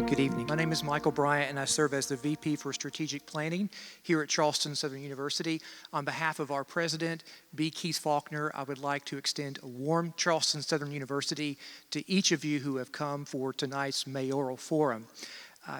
Good evening. My name is Michael Bryant, and I serve as the VP for Strategic Planning here at Charleston Southern University. On behalf of our president, B. Keith Faulkner, I would like to extend a warm Charleston Southern University to each of you who have come for tonight's mayoral forum.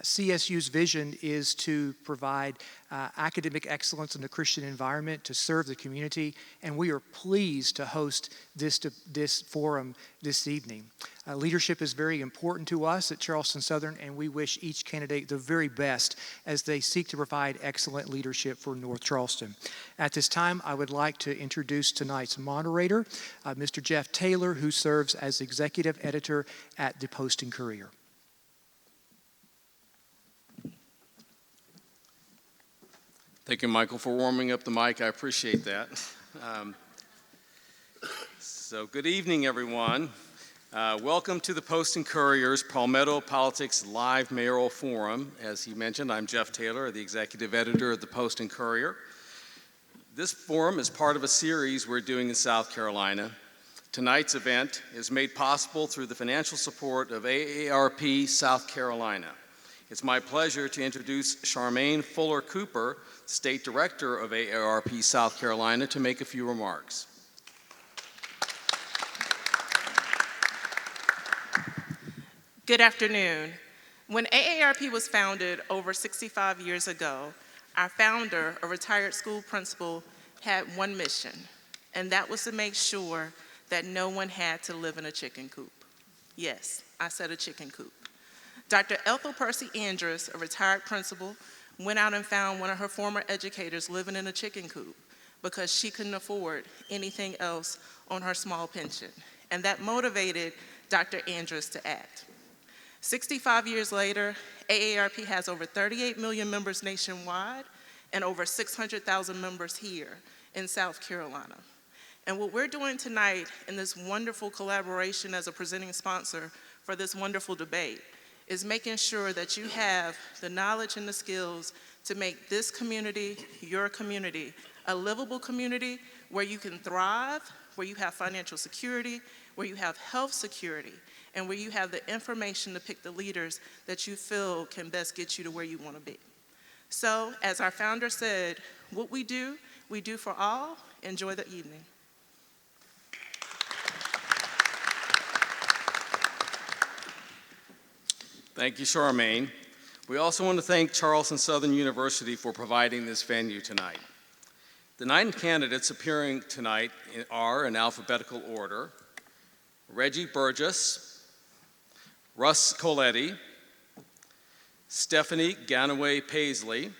CSU's vision is to provide academic excellence in a Christian environment to serve the community, and we are pleased to host this forum this evening. Leadership is very important to us at Charleston Southern, and we wish each candidate the very best as they seek to provide excellent leadership for North Charleston. At this time, I would like to introduce tonight's moderator, Mr. Jeff Taylor, who serves as executive editor at the Post and Courier. Thank you, Michael, for warming up the mic. I appreciate that. So good evening, everyone. Welcome to the Post and Courier's Palmetto Politics Live Mayoral Forum. As he mentioned, I'm Jeff Taylor, the executive editor of the Post and Courier. This forum is part of a series we're doing in South Carolina. Tonight's event is made possible through the financial support of AARP South Carolina. It's my pleasure to introduce Charmaine Fuller Cooper, State Director of AARP South Carolina, to make a few remarks. Good afternoon. When AARP was founded over 65 years ago, our founder, a retired school principal, had one mission, and that was to make sure that no one had to live in a chicken coop. Yes, I said a chicken coop. Dr. Ethel Percy Andrus, a retired principal, went out and found one of her former educators living in a chicken coop because she couldn't afford anything else on her small pension. And that motivated Dr. Andrus to act. 65 years later, AARP has over 38 million members nationwide and over 600,000 members here in South Carolina. And what we're doing tonight in this wonderful collaboration as a presenting sponsor for this wonderful debate is making sure that you have the knowledge and the skills to make this community, your community, a livable community where you can thrive, where you have financial security, where you have health security, and where you have the information to pick the leaders that you feel can best get you to where you want to be. So, as our founder said, what we do for all. Enjoy the evening. Thank you, Charmaine. We also want to thank Charleston Southern University for providing this venue tonight. The 9 candidates appearing tonight are, in alphabetical order, Reggie Burgess, Russ Coletti, Stephanie Ganaway-Pasley,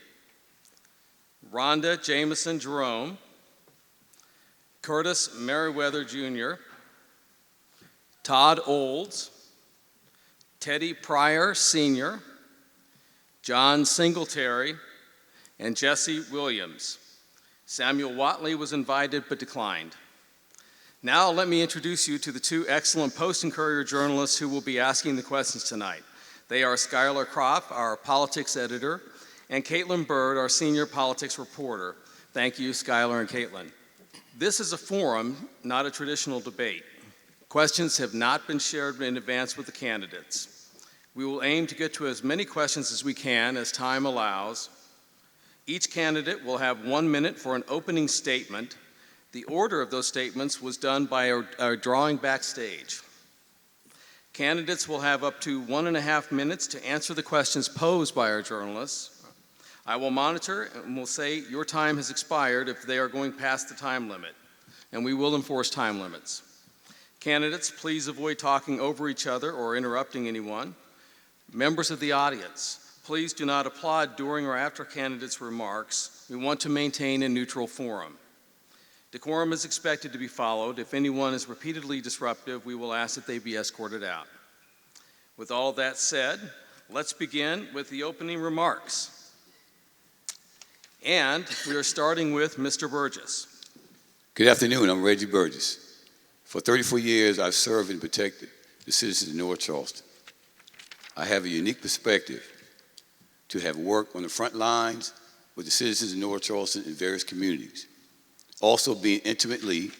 Rhonda Jameson Jerome, Curtis Merriweather Jr., Todd Olds, Teddie Pryor Sr., John Singletary, and Jesse Williams. Samuel Whatley was invited but declined. Now let me introduce you to the 2 excellent Post and Courier journalists who will be asking the questions tonight. They are Skylar Kropp, our politics editor, and Caitlin Bird, our senior politics reporter. Thank you, Skylar and Caitlin. This is a forum, not a traditional debate. Questions have not been shared in advance with the candidates. We will aim to get to as many questions as we can as time allows. Each candidate will have 1 minute for an opening statement. The order of those statements was done by our drawing backstage. Candidates will have up to 1.5 minutes to answer the questions posed by our journalists. I will monitor and will say your time has expired if they are going past the time limit, and we will enforce time limits. Candidates, please avoid talking over each other or interrupting anyone. Members of the audience, please do not applaud during or after candidates' remarks. We want to maintain a neutral forum. Decorum is expected to be followed. If anyone is repeatedly disruptive, we will ask that they be escorted out. With all that said, let's begin with the opening remarks. And we are starting with Mr. Burgess. Good afternoon, I'm Reggie Burgess. For 34 years, I've served and protected the citizens of North Charleston. I have a unique perspective to have worked on the front lines with the citizens of North Charleston in various communities, also being intimately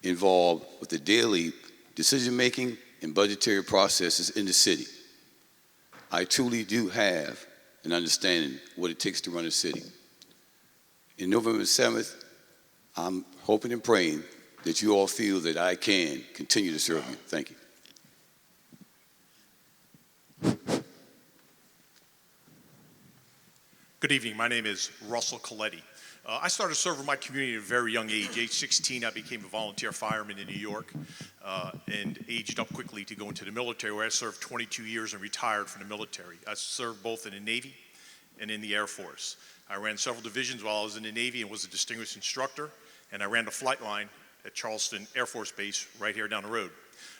involved with the daily decision-making and budgetary processes in the city. I truly do have an understanding what it takes to run a city. In November 7th, I'm hoping and praying that you all feel that I can continue to serve you. Thank you. Good evening. My name is Russell Coletti. I started serving my community at a very young age. Age 16, I became a volunteer fireman in New York and aged up quickly to go into the military, where I served 22 years and retired from the military. I served both in the Navy and in the Air Force. I ran several divisions while I was in the Navy and was a distinguished instructor, and I ran the flight line at Charleston Air Force Base right here down the road.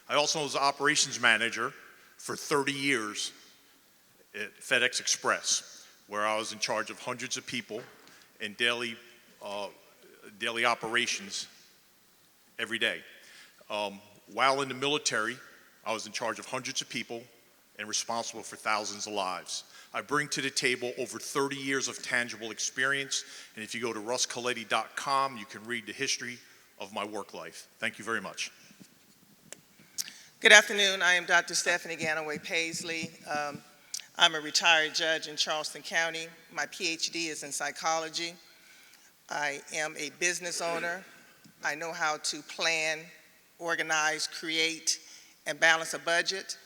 I also was the operations manager for 30 years at FedEx Express, where I was in charge of hundreds of people and daily operations every day. While in the military, I was in charge of hundreds of people and responsible for thousands of lives. I bring to the table over 30 years of tangible experience, and if you go to russcoletti.com, you can read the history of my work life. Thank you very much. Good afternoon. I am Dr. Stephanie Ganaway-Pasley. I'm a retired judge in Charleston County. My PhD is in psychology. I am a business owner. I know how to plan, organize, create, and balance a budget.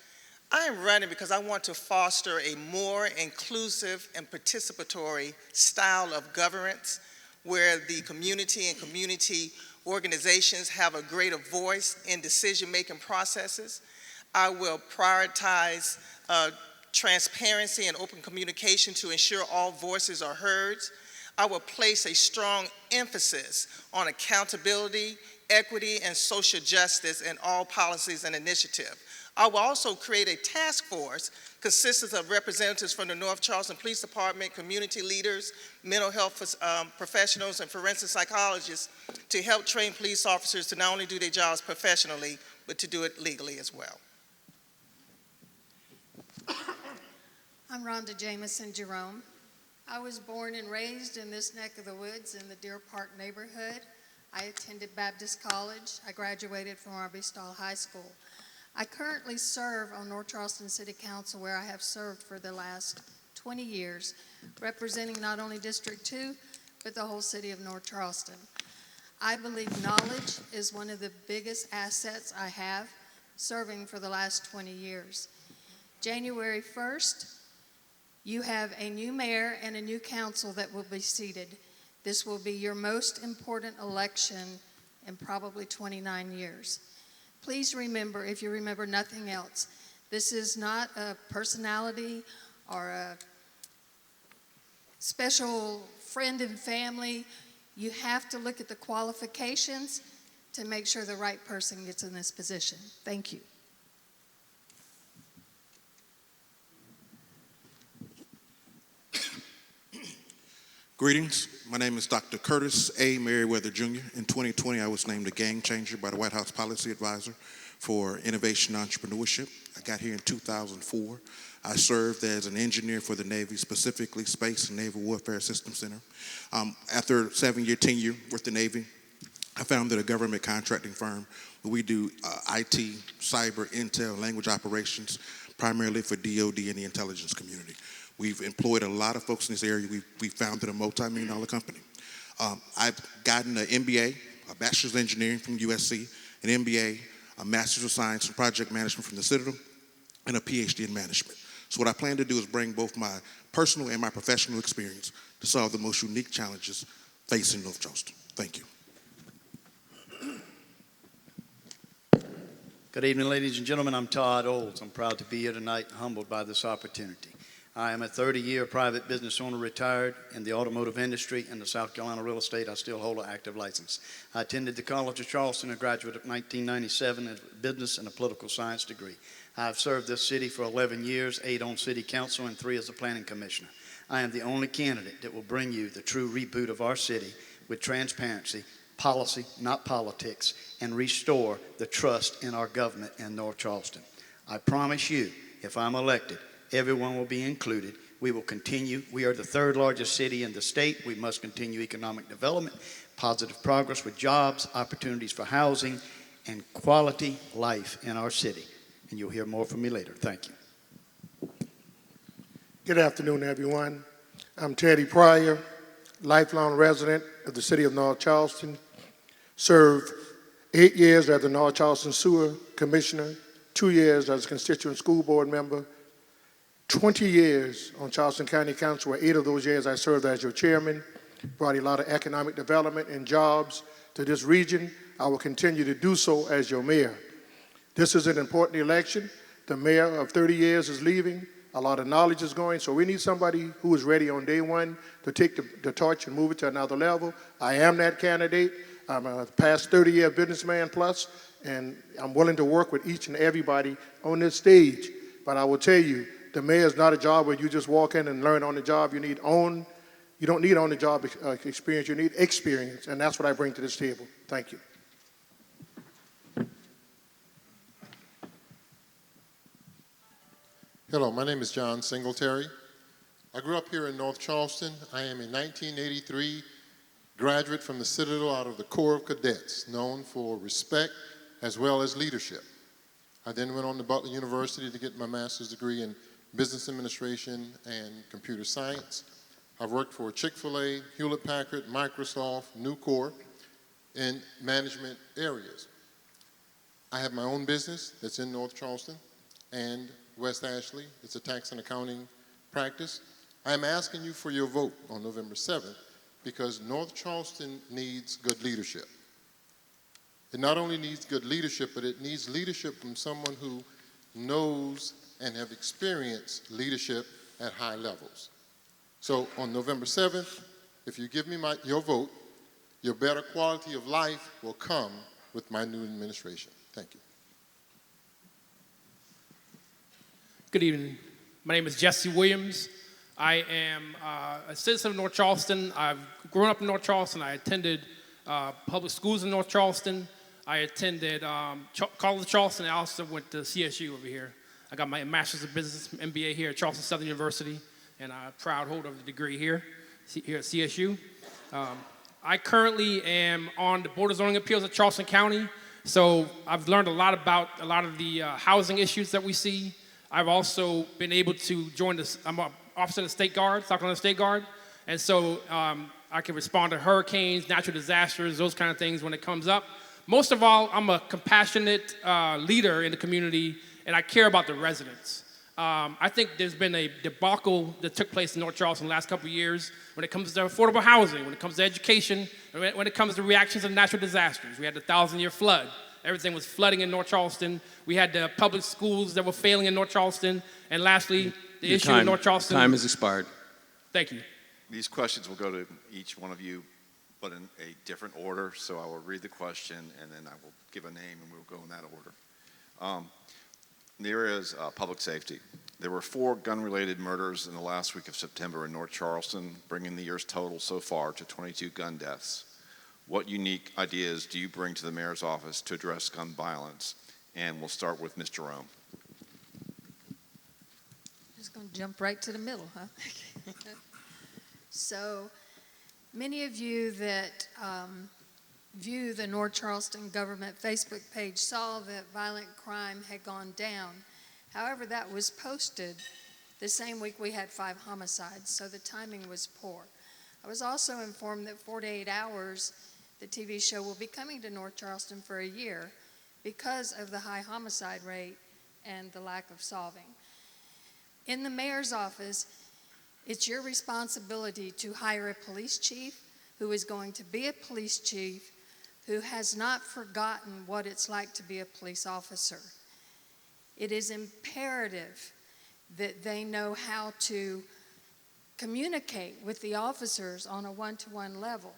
I am running because I want to foster a more inclusive and participatory style of governance where the community and community organizations have a greater voice in decision-making processes. I will prioritize transparency and open communication to ensure all voices are heard. I will place a strong emphasis on accountability, equity, and social justice in all policies and initiatives. I will also create a task force consisting of representatives from the North Charleston Police Department, community leaders, mental health professionals, and forensic psychologists to help train police officers to not only do their jobs professionally, but to do it legally as well. I'm Rhonda Jameson Jerome. I was born and raised in this neck of the woods in the Deer Park neighborhood. I attended Baptist College. I graduated from Arbistall High School. I currently serve on North Charleston City Council, where I have served for the last 20 years, representing not only District 2, but the whole city of North Charleston. I believe knowledge is one of the biggest assets I have, serving for the last 20 years. January 1st, you have a new mayor and a new council that will be seated. This will be your most important election in probably 29 years. Please remember, if you remember nothing else, this is not a personality or a special friend and family. You have to look at the qualifications to make sure the right person gets in this position. Thank you. Greetings. My name is Dr. Curtis A. Merriweather Jr. In 2020, I was named a game changer by the White House Policy Advisor for Innovation and Entrepreneurship. I got here in 2004. I served as an engineer for the Navy, specifically Space and Naval Warfare Systems Center. After a 7-year tenure with the Navy, I founded a government contracting firm where we do IT, cyber, intel, language operations, primarily for DOD and the intelligence community. We've employed a lot of folks in this area. We founded a multi-million-dollar company. I've gotten an MBA, a Bachelor's of Engineering from USC, an MBA, a Master's of Science in Project Management from the Citadel, and a PhD in Management. So what I plan to do is bring both my personal and my professional experience to solve the most unique challenges facing North Charleston. Thank you. Good evening, ladies and gentlemen. I'm Todd Olds. I'm proud to be here tonight and humbled by this opportunity. I am a 30-year private business owner, retired in the automotive industry and the South Carolina real estate. I still hold an active license. I attended the College of Charleston, a graduate of 1997 in business and a political science degree. I've served this city for 11 years, 8 on city council and 3 as a planning commissioner. I am the only candidate that will bring you the true reboot of our city with transparency, policy, not politics, and restore the trust in our government in North Charleston. I promise you, if I'm elected, everyone will be included. We will continue. We are the 3rd largest city in the state. We must continue economic development, positive progress with jobs, opportunities for housing, and quality life in our city. And you'll hear more from me later. Thank you. Good afternoon, everyone. I'm Teddie Pryor, lifelong resident of the city of North Charleston. Served 8 years as the North Charleston Sewer Commissioner, 2 years as a constituent school board member, 20 years on Charleston County Council, where 8 of those years I served as your chairman, brought a lot of economic development and jobs to this region. I will continue to do so as your mayor. This is an important election. The mayor of 30 years is leaving. A lot of knowledge is going, so we need somebody who is ready on day one to take the torch and move it to another level. I am that candidate. I'm a past 30-year businessman plus, and I'm willing to work with each and everybody on this stage. But I will tell you, the mayor is not a job where you just walk in and learn on the job. You don't need on-the-job experience. You need experience, and that's what I bring to this table. Thank you. Hello, my name is John Singletary. I grew up here in North Charleston. I am a 1983 graduate from the Citadel out of the Corps of Cadets, known for respect as well as leadership. I then went on to Butler University to get my master's degree in business administration and computer science. I've worked for Chick-fil-A, Hewlett-Packard, Microsoft, Nucor in management areas. I have my own business that's in North Charleston and West Ashley. It's a tax and accounting practice. I'm asking you for your vote on November 7th because North Charleston needs good leadership. It not only needs good leadership, but it needs leadership from someone who knows and have experienced leadership at high levels. So on November 7th, if you give me your vote, your better quality of life will come with my new administration. Thank you. Good evening. My name is Jesse Williams. I am a citizen of North Charleston. I've grown up in North Charleston. I attended public schools in North Charleston. I attended College of Charleston. I also went to CSU over here. I got my Master's of Business MBA here at Charleston Southern University, and I'm a proud holder of the degree here at CSU. I currently am on the Board of Zoning Appeals at Charleston County, so I've learned a lot about a lot of the housing issues that we see. I've also been able to join I'm an officer of the State Guard, South Carolina State Guard, and so I can respond to hurricanes, natural disasters, those kind of things when it comes up. Most of all, I'm a compassionate leader in the community, and I care about the residents. I think there's been a debacle that took place in North Charleston the last couple of years when it comes to affordable housing, when it comes to education, when it comes to reactions to natural disasters. We had the 1,000-year flood. Everything was flooding in North Charleston. We had the public schools that were failing in North Charleston. And lastly, the issue in North Charleston. Time has expired. Thank you. These questions will go to each one of you, but in a different order. So I will read the question, and then I will give a name, and we'll go in that order. There is public safety. There were 4 gun-related murders in the last week of September in North Charleston, bringing the year's total so far to 22 gun deaths. What unique ideas do you bring to the mayor's office to address gun violence? And we'll start with Ms. Jerome. Just going to jump right to the middle, huh? So many of you that view the North Charleston government Facebook page saw that violent crime had gone down. However, that was posted the same week we had 5 homicides, so the timing was poor. I was also informed that 48 Hours, the TV show, will be coming to North Charleston for a year because of the high homicide rate and the lack of solving. In the mayor's office, it's your responsibility to hire a police chief who is going to be a police chief who has not forgotten what it's like to be a police officer. It is imperative that they know how to communicate with the officers on a one-to-one level.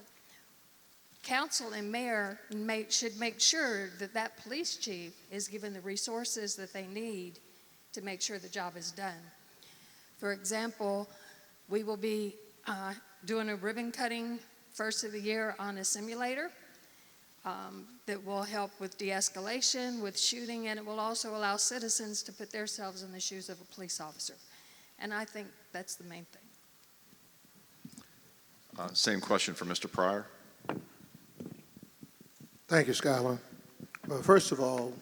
Council and mayor should make sure that that police chief is given the resources that they need to make sure the job is done. For example, we will be doing a ribbon cutting first of the year on a simulator that will help with de-escalation, with shooting, and it will also allow citizens to put themselves in the shoes of a police officer. And I think that's the main thing. Same question for Mr. Pryor. Thank you, Skylar. Well, first of all,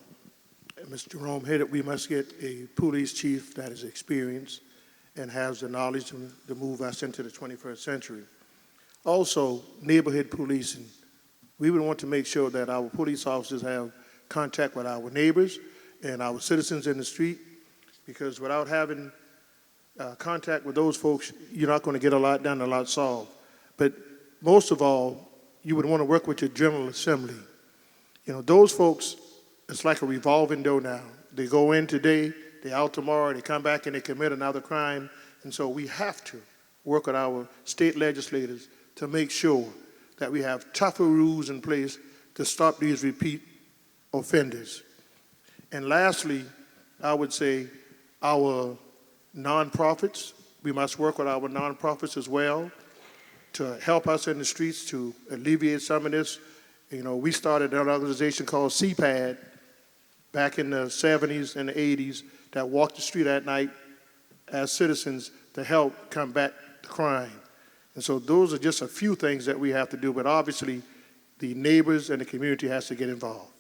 Mr. Jerome hit it. We must get a police chief that is experienced and has the knowledge to move us into the 21st century. Also, neighborhood policing. We would want to make sure that our police officers have contact with our neighbors and our citizens in the street, because without having contact with those folks, you're not going to get a lot done, a lot solved. But most of all, you would want to work with your General Assembly. You know, those folks, it's like a revolving door now. They go in today, they're out tomorrow, they come back and they commit another crime. And so we have to work with our state legislators to make sure that we have tougher rules in place to stop these repeat offenders. And lastly, I would say our nonprofits, we must work with our nonprofits as well to help us in the streets to alleviate some of this. You know, we started an organization called CPAD back in the 70s and the 80s that walked the street at night as citizens to help combat the crime. And so those are just a few things that we have to do, but obviously the neighbors and the community has to get involved.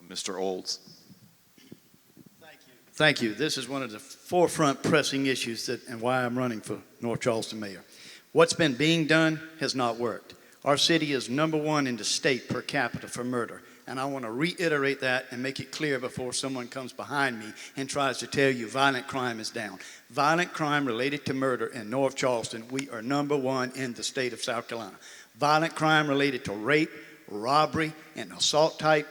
Mr. Olds. Thank you. This is one of the forefront pressing issues and why I'm running for North Charleston mayor. What's been being done has not worked. Our city is #1 in the state per capita for murder. And I want to reiterate that and make it clear before someone comes behind me and tries to tell you violent crime is down. Violent crime related to murder in North Charleston, we are #1 in the state of South Carolina. Violent crime related to rape, robbery, and assault type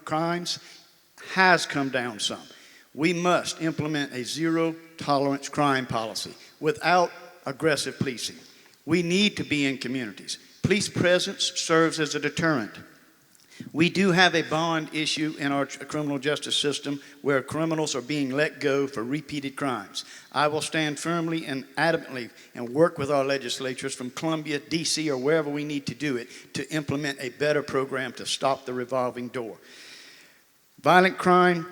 crimes has come down some. We must implement a zero-tolerance crime policy without aggressive policing. We need to be in communities. Police presence serves as a deterrent. We do have a bond issue in our criminal justice system where criminals are being let go for repeated crimes. I will stand firmly and adamantly and work with our legislatures from Columbia, D.C., or wherever we need to do it to implement a better program to stop the revolving door. Violent crime,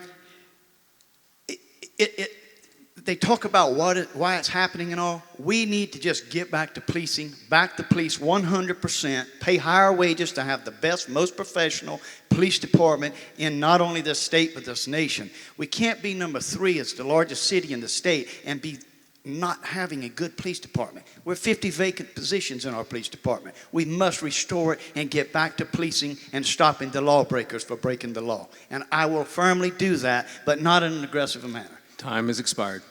they talk about why it's happening and all. We need to just get back to policing, back the police 100%, pay higher wages to have the best, most professional police department in not only this state but this nation. We can't be #3 as the largest city in the state and be not having a good police department. We're 50 vacant positions in our police department. We must restore it and get back to policing and stopping the lawbreakers for breaking the law. And I will firmly do that, but not in an aggressive manner. Time has expired.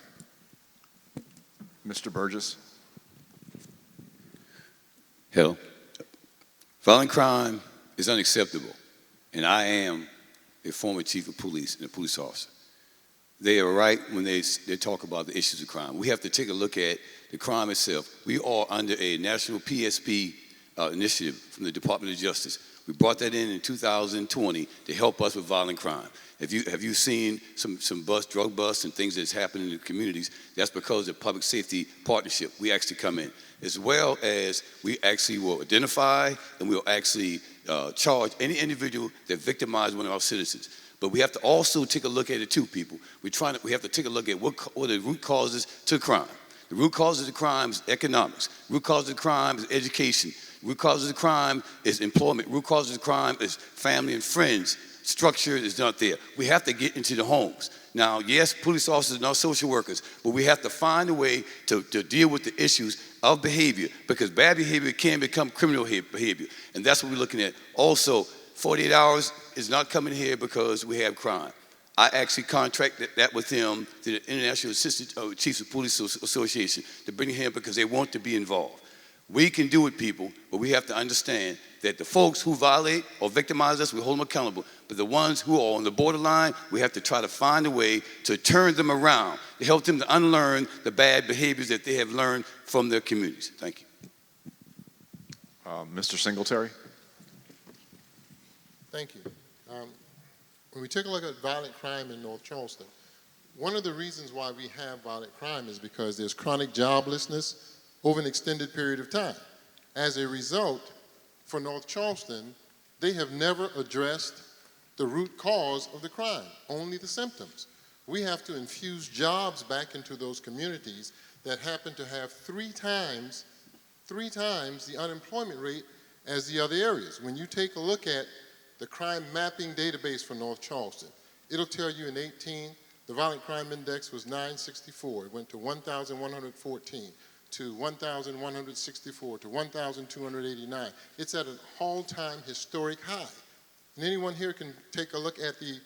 Mr. Burgess. Hello. Violent crime is unacceptable, and I am a former chief of police and a police officer. They are right when they talk about the issues of crime. We have to take a look at the crime itself. We are under a national PSP initiative from the Department of Justice. We brought that in 2020 to help us with violent crime. Have you seen some drug busts and things that's happening in the communities? That's because of public safety partnership. We actually come in, as well as we actually will identify and we'll actually charge any individual that victimized one of our citizens. But we have to also take a look at it too, people. We have to take a look at what are the root causes to crime. The root causes of the crime is economics. The root cause of the crime is education. The root cause of the crime is employment. The root cause of the crime is family and friends. Structure is not there. We have to get into the homes. Now, yes, police officers are not social workers, but we have to find a way to deal with the issues of behavior, because bad behavior can become criminal behavior. And that's what we're looking at. Also, 48 hours is not coming here because we have crime. I actually contracted that with them to the International Assistant Chiefs of Police Association to bring him because they want to be involved. We can do it, people, but we have to understand that the folks who violate or victimize us, we hold them accountable. But the ones who are on the borderline, we have to try to find a way to turn them around, to help them to unlearn the bad behaviors that they have learned from their communities. Thank you. Mr. Singletary. Thank you. When we take a look at violent crime in North Charleston, one of the reasons why we have violent crime is because there's chronic joblessness over an extended period of time. As a result, for North Charleston, they have never addressed the root cause of the crime, only the symptoms. We have to infuse jobs back into those communities that happen to have three times the unemployment rate as the other areas. When you take a look at the crime mapping database for North Charleston, it'll tell you in 18 The violent crime index was 964. It went to 1,114, to 1,164, to 1,289. It's at an all-time historic high. And anyone here can take a look at the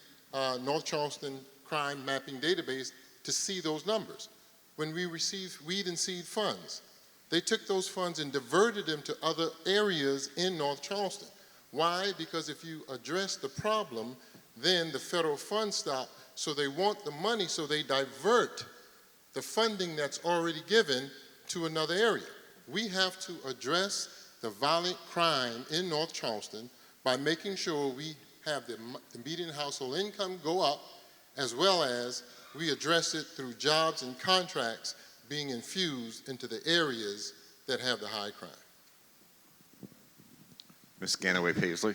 North Charleston crime mapping database to see those numbers. When we received weed and seed funds, they took those funds and diverted them to other areas in North Charleston. Why? Because if you address the problem, then the federal funds stop. So they want the money, so they divert the funding that's already given to another area. We have to address the violent crime in North Charleston by making sure we have the median household income go up, as well as we address it through jobs and contracts being infused into the areas that have the high crime. Ms. Ganaway-Pasley.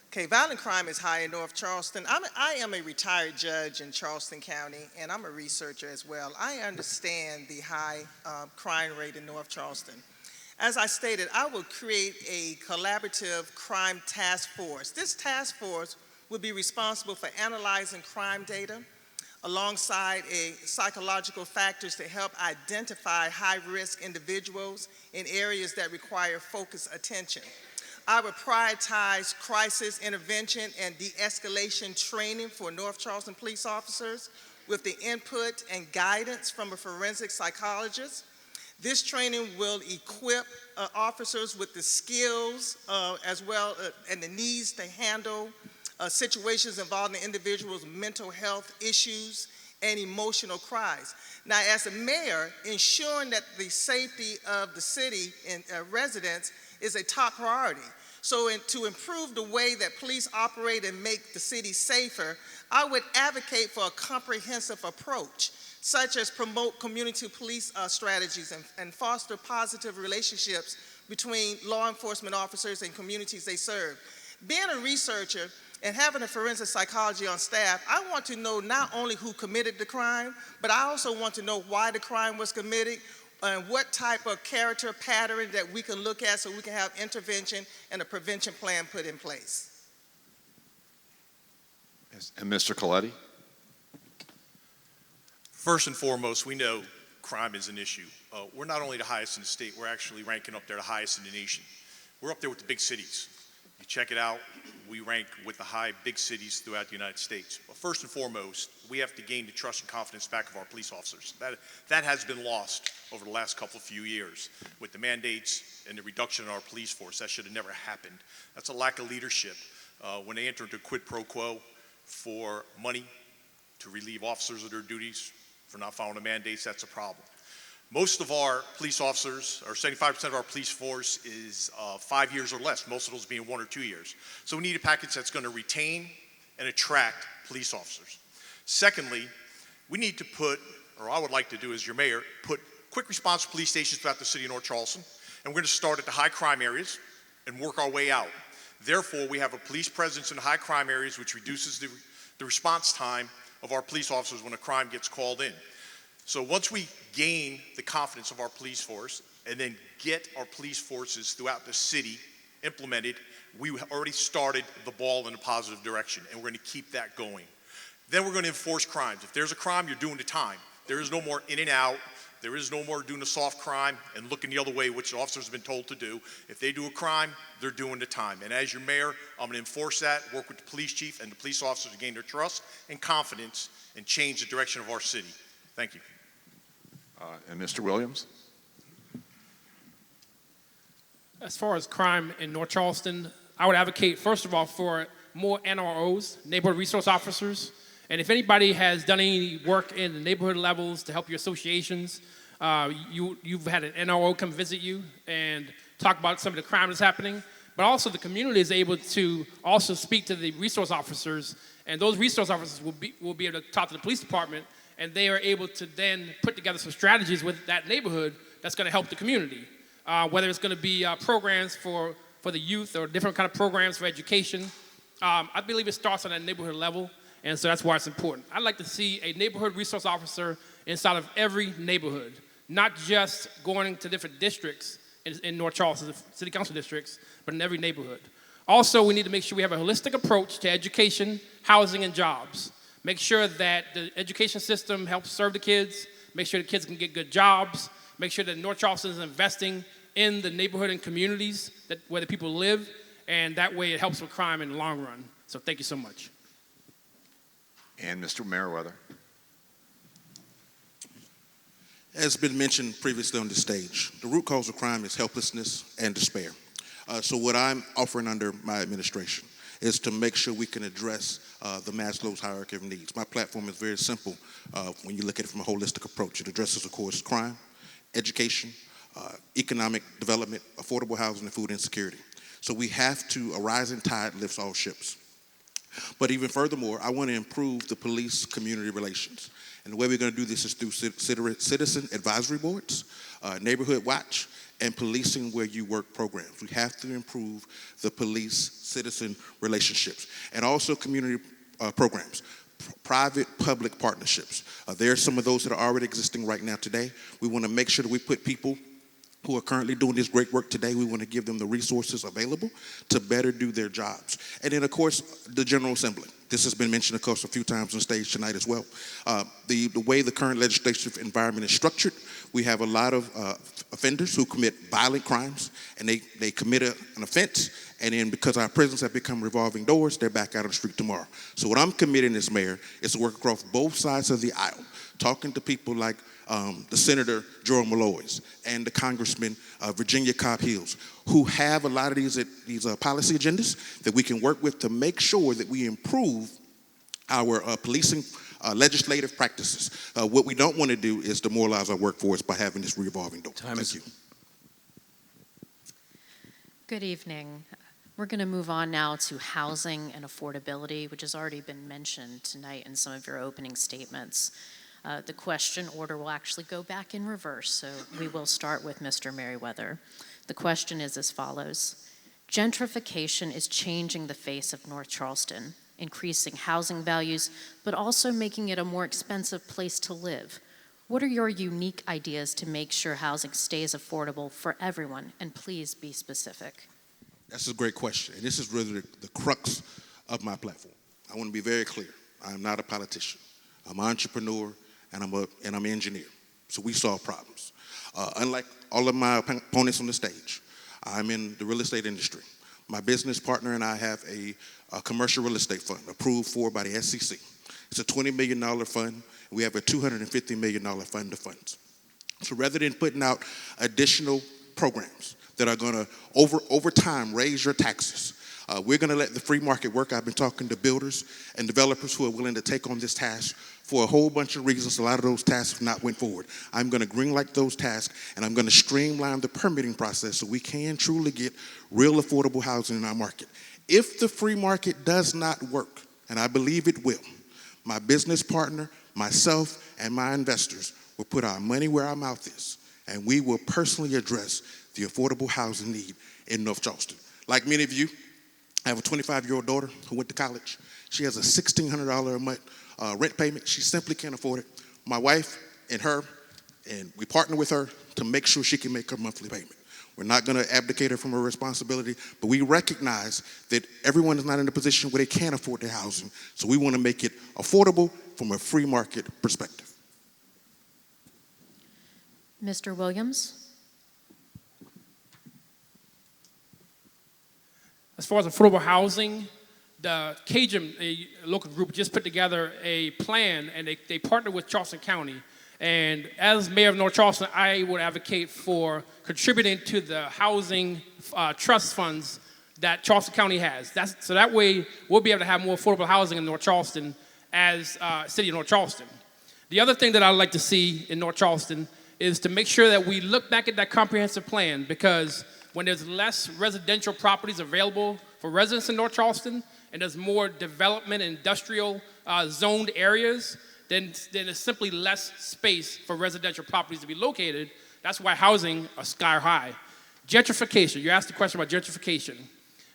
Okay, violent crime is high in North Charleston. I am a retired judge in Charleston County, and I'm a researcher as well. I understand the high crime rate in North Charleston. As I stated, I will create a collaborative crime task force. This task force will be responsible for analyzing crime data alongside psychological factors to help identify high-risk individuals in areas that require focused attention. I will prioritize crisis intervention and de-escalation training for North Charleston police officers with the input and guidance from a forensic psychologist. This training will equip officers with the skills as well and the needs to handle situations involving individuals' mental health issues and emotional cries. Now, as a mayor, ensuring that the safety of the city and residents is a top priority. So to improve the way that police operate and make the city safer, I would advocate for a comprehensive approach, such as promote community police strategies and foster positive relationships between law enforcement officers and communities they serve. Being a researcher and having a forensic psychology on staff, I want to know not only who committed the crime, but I also want to know why the crime was committed and what type of character pattern that we can look at so we can have intervention and a prevention plan put in place. Yes. And Mr. Coletti. First and foremost, we know crime is an issue. We're not only the highest in the state, we're actually ranking up there the highest in the nation. We're up there with the big cities. You check it out, we rank with the high big cities throughout the United States. But first and foremost, we have to gain the trust and confidence back of our police officers. That has been lost over the last few years with the mandates and the reduction in our police force. That should have never happened. That's a lack of leadership. When they enter into quid pro quo for money to relieve officers of their duties for not following the mandates, that's a problem. Most of our police officers, or 75% of our police force is 5 years or less, most of those being 1 or 2 years. So we need a package that's going to retain and attract police officers. Secondly, we need to put, or I would like to do as your mayor, put quick response police stations throughout the city of North Charleston, and we're going to start at the high crime areas and work our way out. Therefore, we have a police presence in the high crime areas, which reduces the response time of our police officers when a crime gets called in. So once we gain the confidence of our police force and then get our police forces throughout the city implemented, we already started the ball in a positive direction, and we're going to keep that going. Then we're going to enforce crimes. If there's a crime, you're doing the time. There is no more in and out. There is no more doing a soft crime and looking the other way, which the officers have been told to do. If they do a crime, they're doing the time. And as your mayor, I'm going to enforce that, work with the police chief and the police officers to gain their trust and confidence and change the direction of our city. Thank you. And Mr. Williams. As far as crime in North Charleston, I would advocate, first of all, for more NROs, neighborhood resource officers. And if anybody has done any work in the neighborhood levels to help your associations, you've had an NRO come visit you and talk about some of the crime that's happening. But also the community is able to also speak to the resource officers, and those resource officers will be able to talk to the police department, and they are able to then put together some strategies with that neighborhood that's going to help the community. Whether it's going to be programs for the youth or different kind of programs for education. I believe it starts on that neighborhood level, and so that's why it's important. I'd like to see a neighborhood resource officer inside of every neighborhood, not just going to different districts in North Charleston, city council districts, but in every neighborhood. Also, we need to make sure we have a holistic approach to education, housing, and jobs. make sure that the education system helps serve the kids, make sure the kids can get good jobs, make sure that North Charleston is investing in the neighborhood and communities where the people live, and that way it helps with crime in the long run. So thank you so much. And Mr. Merriweather. As been mentioned previously on the stage, the root cause of crime is helplessness and despair. So what I'm offering under my administration is to make sure we can address the Maslow's hierarchy of needs. My platform is very simple when you look at it from a holistic approach. It addresses, of course, crime, education, economic development, affordable housing, and food insecurity. So we have to, a rising tide lifts all ships. But even furthermore, I want to improve the police-community relations. And the way we're going to do this is through citizen advisory boards, neighborhood watch, and policing where you work programs. We have to improve the police-citizen relationships. And also community programs, private-public partnerships. There are some of those that are already existing right now today. We want to make sure that we put people who are currently doing this great work today, we want to give them the resources available to better do their jobs. And then, of course, the General Assembly. This has been mentioned, of course, a few times on stage tonight as well. The way the current legislative environment is structured, we have a lot of offenders who commit violent crimes, and they commit an offense, and then because our prisons have become revolving doors, they're back out on the street tomorrow. So what I'm committing as mayor is to work across both sides of the aisle, talking to people like the Senator Jerome Malloys and the Congressman Virginia Cobb Hills, who have a lot of these policy agendas that we can work with to make sure that we improve our policing legislative practices. What we don't want to do is demoralize our workforce by having this revolving door. Thank you. Good evening. We're going to move on now to housing and affordability, which has already been mentioned tonight in some of your opening statements. The question order will actually go back in reverse, so we will start with Mr. Merriweather. The question is as follows. Gentrification is changing the face of North Charleston, increasing housing values, but also making it a more expensive place to live. What are your unique ideas to make sure housing stays affordable for everyone? And please be specific. That's a great question, and this is really the crux of my platform. I want to be very clear. I am not a politician. I'm an entrepreneur, and I'm an engineer. So we solve problems. Unlike all of my opponents on the stage, I'm in the real estate industry. My business partner and I have a commercial real estate fund approved for by the SEC. It's a $20 million fund. We have a $250 million fund of funds. So rather than putting out additional programs that are going to, over time, raise your taxes, we're going to let the free market work. I've been talking to builders and developers who are willing to take on this task for a whole bunch of reasons. A lot of those tasks have not went forward. I'm going to greenlight those tasks, and I'm going to streamline the permitting process so we can truly get real affordable housing in our market. If the free market does not work, and I believe it will, my business partner, myself, and my investors will put our money where our mouth is, and we will personally address the affordable housing need in North Charleston. Like many of you, I have a 25-year-old daughter who went to college. She has a $1,600 a month rent payment. She simply can't afford it. My wife and her, and we partner with her to make sure she can make her monthly payment. We're not going to abdicate her from her responsibility, but we recognize that everyone is not in a position where they can't afford their housing, so we want to make it affordable from a free market perspective. Mr. Williams? As far as affordable housing, the Cajun, a local group, just put together a plan, and they partnered with Charleston County. And as mayor of North Charleston, I would advocate for contributing to the housing trust funds that Charleston County has. So that way, we'll be able to have more affordable housing in North Charleston as city of North Charleston. The other thing that I'd like to see in North Charleston is to make sure that we look back at that comprehensive plan, because when there's less residential properties available for residents in North Charleston, and there's more development in industrial zoned areas, then there's simply less space for residential properties to be located. That's why housing are sky high. Gentrification, you asked the question about gentrification.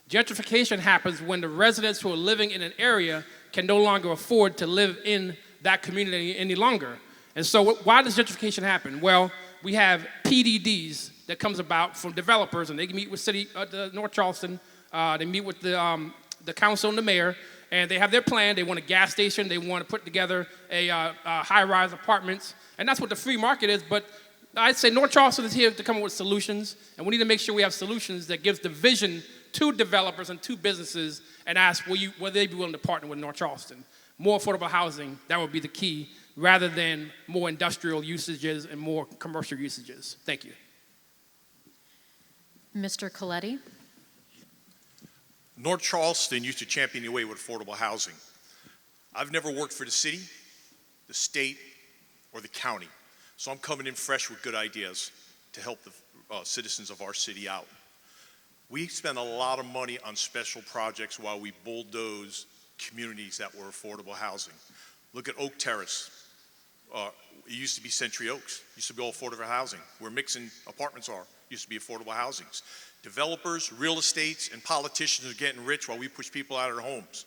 Gentrification happens when the residents who are living in an area can no longer afford to live in that community any longer. And so why does gentrification happen? Well, we have PDDs that comes about from developers, and they can meet with North Charleston, they meet with the council and the mayor, and they have their plan. They want a gas station. They want to put together a high-rise apartments, and that's what the free market is. But I'd say North Charleston is here to come up with solutions, and we need to make sure we have solutions that gives the vision to developers and to businesses and ask, will they be willing to partner with North Charleston? More affordable housing, that would be the key, rather than more industrial usages and more commercial usages. Thank you. Mr. Coletti. North Charleston used to champion the way with affordable housing. I've never worked for the city, the state, or the county, so I'm coming in fresh with good ideas to help the citizens of our city out. We spend a lot of money on special projects while we bulldoze communities that were affordable housing. Look at Oak Terrace. It used to be Century Oaks. It used to be all affordable housing. Where Mixon apartments are, used to be affordable housings. Developers, real estates, and politicians are getting rich while we push people out of their homes.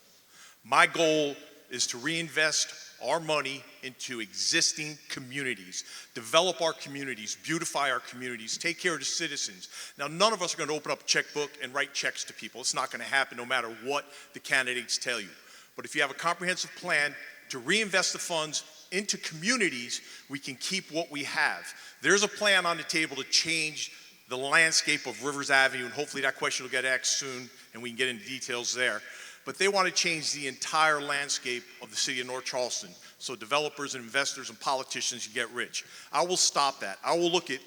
My goal is to reinvest our money into existing communities, develop our communities, beautify our communities, take care of the citizens. Now, none of us are going to open up a checkbook and write checks to people. It's not going to happen no matter what the candidates tell you. But if you have a comprehensive plan to reinvest the funds into communities, we can keep what we have. There's a plan on the table to change the landscape of Rivers Avenue, and hopefully that question will get asked soon and we can get into details there. But they want to change the entire landscape of the city of North Charleston so developers and investors and politicians can get rich. I will stop that. I will look at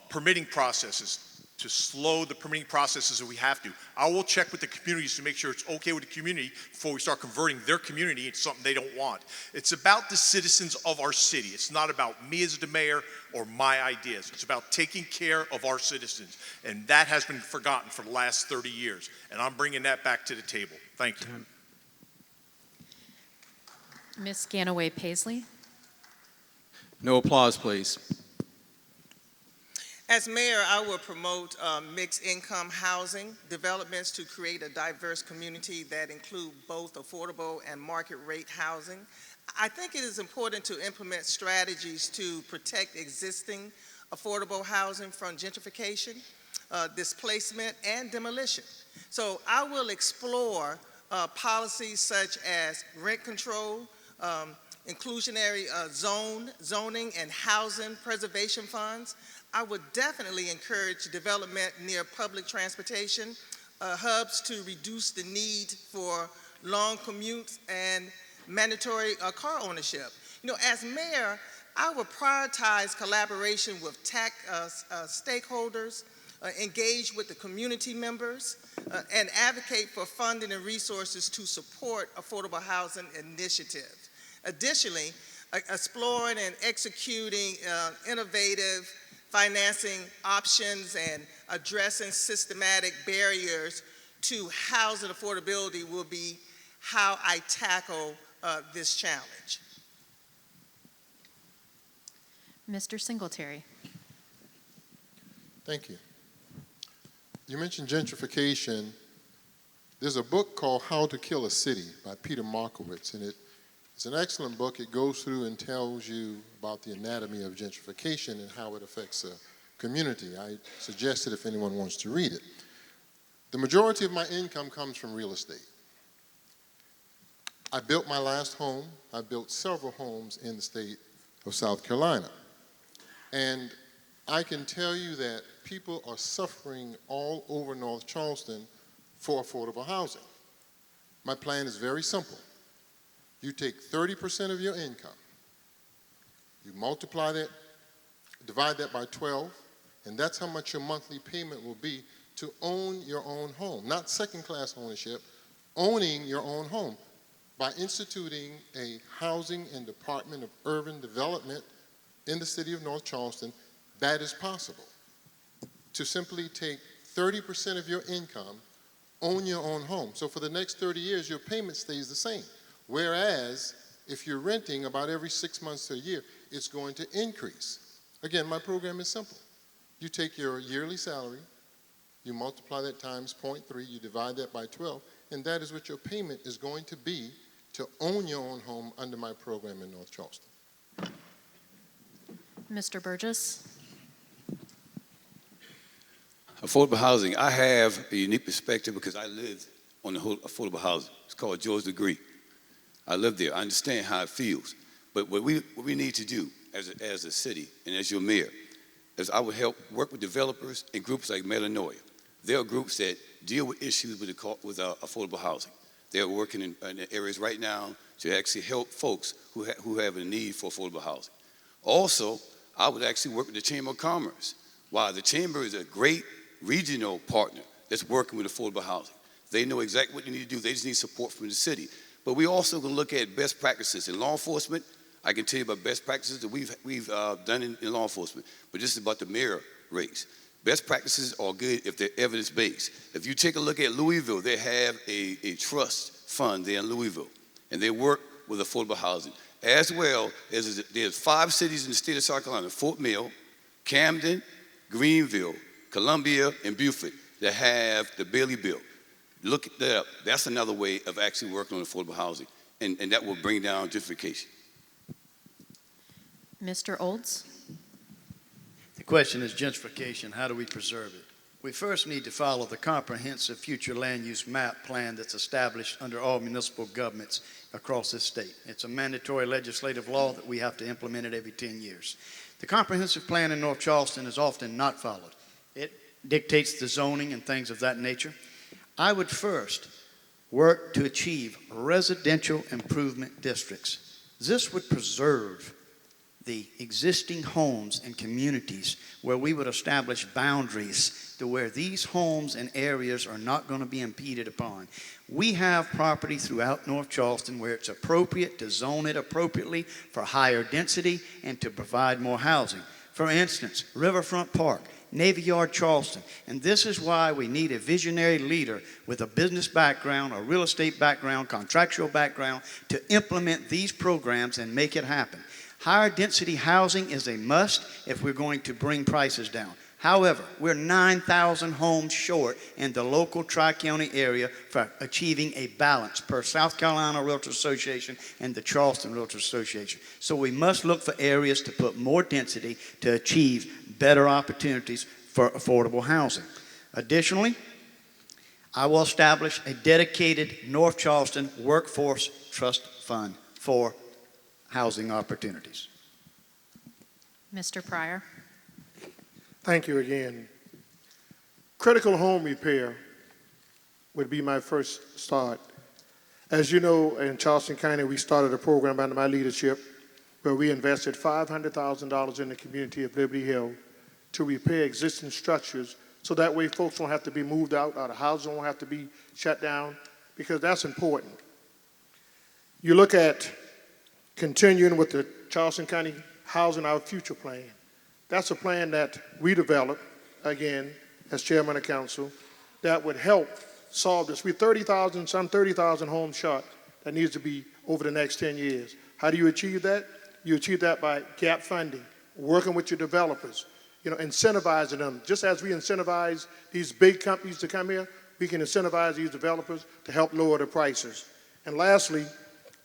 permitting processes to slow the permitting processes if we have to. I will check with the communities to make sure it's okay with the community before we start converting their community into something they don't want. It's about the citizens of our city. It's not about me as the mayor or my ideas. It's about taking care of our citizens. And that has been forgotten for the last 30 years. And I'm bringing that back to the table. Thank you. Ms. Ganaway-Pasley. No applause, please. As mayor, I will promote mixed income housing developments to create a diverse community that include both affordable and market rate housing. I think it is important to implement strategies to protect existing affordable housing from gentrification, displacement, and demolition. So I will explore policies such as rent control, inclusionary zoning, and housing preservation funds. I would definitely encourage development near public transportation hubs to reduce the need for long commutes and mandatory car ownership. You know, as mayor, I would prioritize collaboration with tech stakeholders, engage with the community members, and advocate for funding and resources to support affordable housing initiatives. Additionally, exploring and executing innovative financing options and addressing systematic barriers to housing affordability will be how I tackle this challenge. Mr. Singletary. Thank you. You mentioned gentrification. There's a book called How to Kill a City by Peter Markowitz, and it's an excellent book. It goes through and tells you about the anatomy of gentrification and how it affects a community. I suggest it if anyone wants to read it. The majority of my income comes from real estate. I built my last home. I built several homes in the state of South Carolina. And I can tell you that people are suffering all over North Charleston for affordable housing. My plan is very simple. You take 30% of your income, you multiply that, divide that by 12, and that's how much your monthly payment will be to own your own home. Not second-class ownership, owning your own home. By instituting a housing and Department of Urban Development in the city of North Charleston, that is possible. To simply take 30% of your income, own your own home. So for the next 30 years, your payment stays the same. Whereas, if you're renting about every 6 months to a year, it's going to increase. Again, my program is simple. You take your yearly salary, you multiply that times 0.3, you divide that by 12, and that is what your payment is going to be to own your own home under my program in North Charleston. Mr. Burgess. Affordable housing, I have a unique perspective because I lived on the whole affordable housing. It's called George's Degree. I live there. I understand how it feels. But what we need to do as a city and as your mayor is I would help work with developers and groups like Metanoia. There are groups that deal with issues with affordable housing. They're working in areas right now to actually help folks who have a need for affordable housing. Also, I would actually work with the Chamber of Commerce. Why? The Chamber is a great regional partner that's working with affordable housing. They know exactly what they need to do. They just need support from the city. But we also can look at best practices in law enforcement. I can tell you about best practices that we've done in law enforcement. But this is about the mayor race. Best practices are good if they're evidence-based. If you take a look at Louisville, they have a trust fund there in Louisville, and they work with affordable housing. As well as there's 5 cities in the state of South Carolina, Fort Mill, Camden, Greenville, Columbia, and Beaufort, that have the Bailey Bill. Look that up. That's another way of actually working on affordable housing, and that will bring down gentrification. Mr. Olds? The question is gentrification. How do we preserve it? We first need to follow the comprehensive future land use map plan that's established under all municipal governments across this state. It's a mandatory legislative law that we have to implement it every 10 years. The comprehensive plan in North Charleston is often not followed. It dictates the zoning and things of that nature. I would first work to achieve residential improvement districts. This would preserve the existing homes and communities where we would establish boundaries to where these homes and areas are not going to be impeded upon. We have property throughout North Charleston where it's appropriate to zone it appropriately for higher density and to provide more housing. For instance, Riverfront Park, Navy Yard, Charleston. And this is why we need a visionary leader with a business background, a real estate background, contractual background to implement these programs and make it happen. Higher density housing is a must if we're going to bring prices down. However, we're 9,000 homes short in the local Tri-County area for achieving a balance per South Carolina Realtor Association and the Charleston Realtor Association. So we must look for areas to put more density to achieve better opportunities for affordable housing. Additionally, I will establish a dedicated North Charleston Workforce Trust Fund for housing opportunities. Mr. Pryor? Thank you again. Critical home repair would be my first start. As you know, in Charleston County, we started a program under my leadership where we invested $500,000 in the community of Liberty Hill to repair existing structures so that way folks won't have to be moved out, or the houses won't have to be shut down, because that's important. You look at continuing with the Charleston County Housing Our Future Plan. That's a plan that we developed, again, as chairman of council, that would help solve this. We're 30,000 homes short that needs to be over the next 10 years. How do you achieve that? You achieve that by gap funding, working with your developers, incentivizing them. Just as we incentivize these big companies to come here, we can incentivize these developers to help lower the prices. And lastly,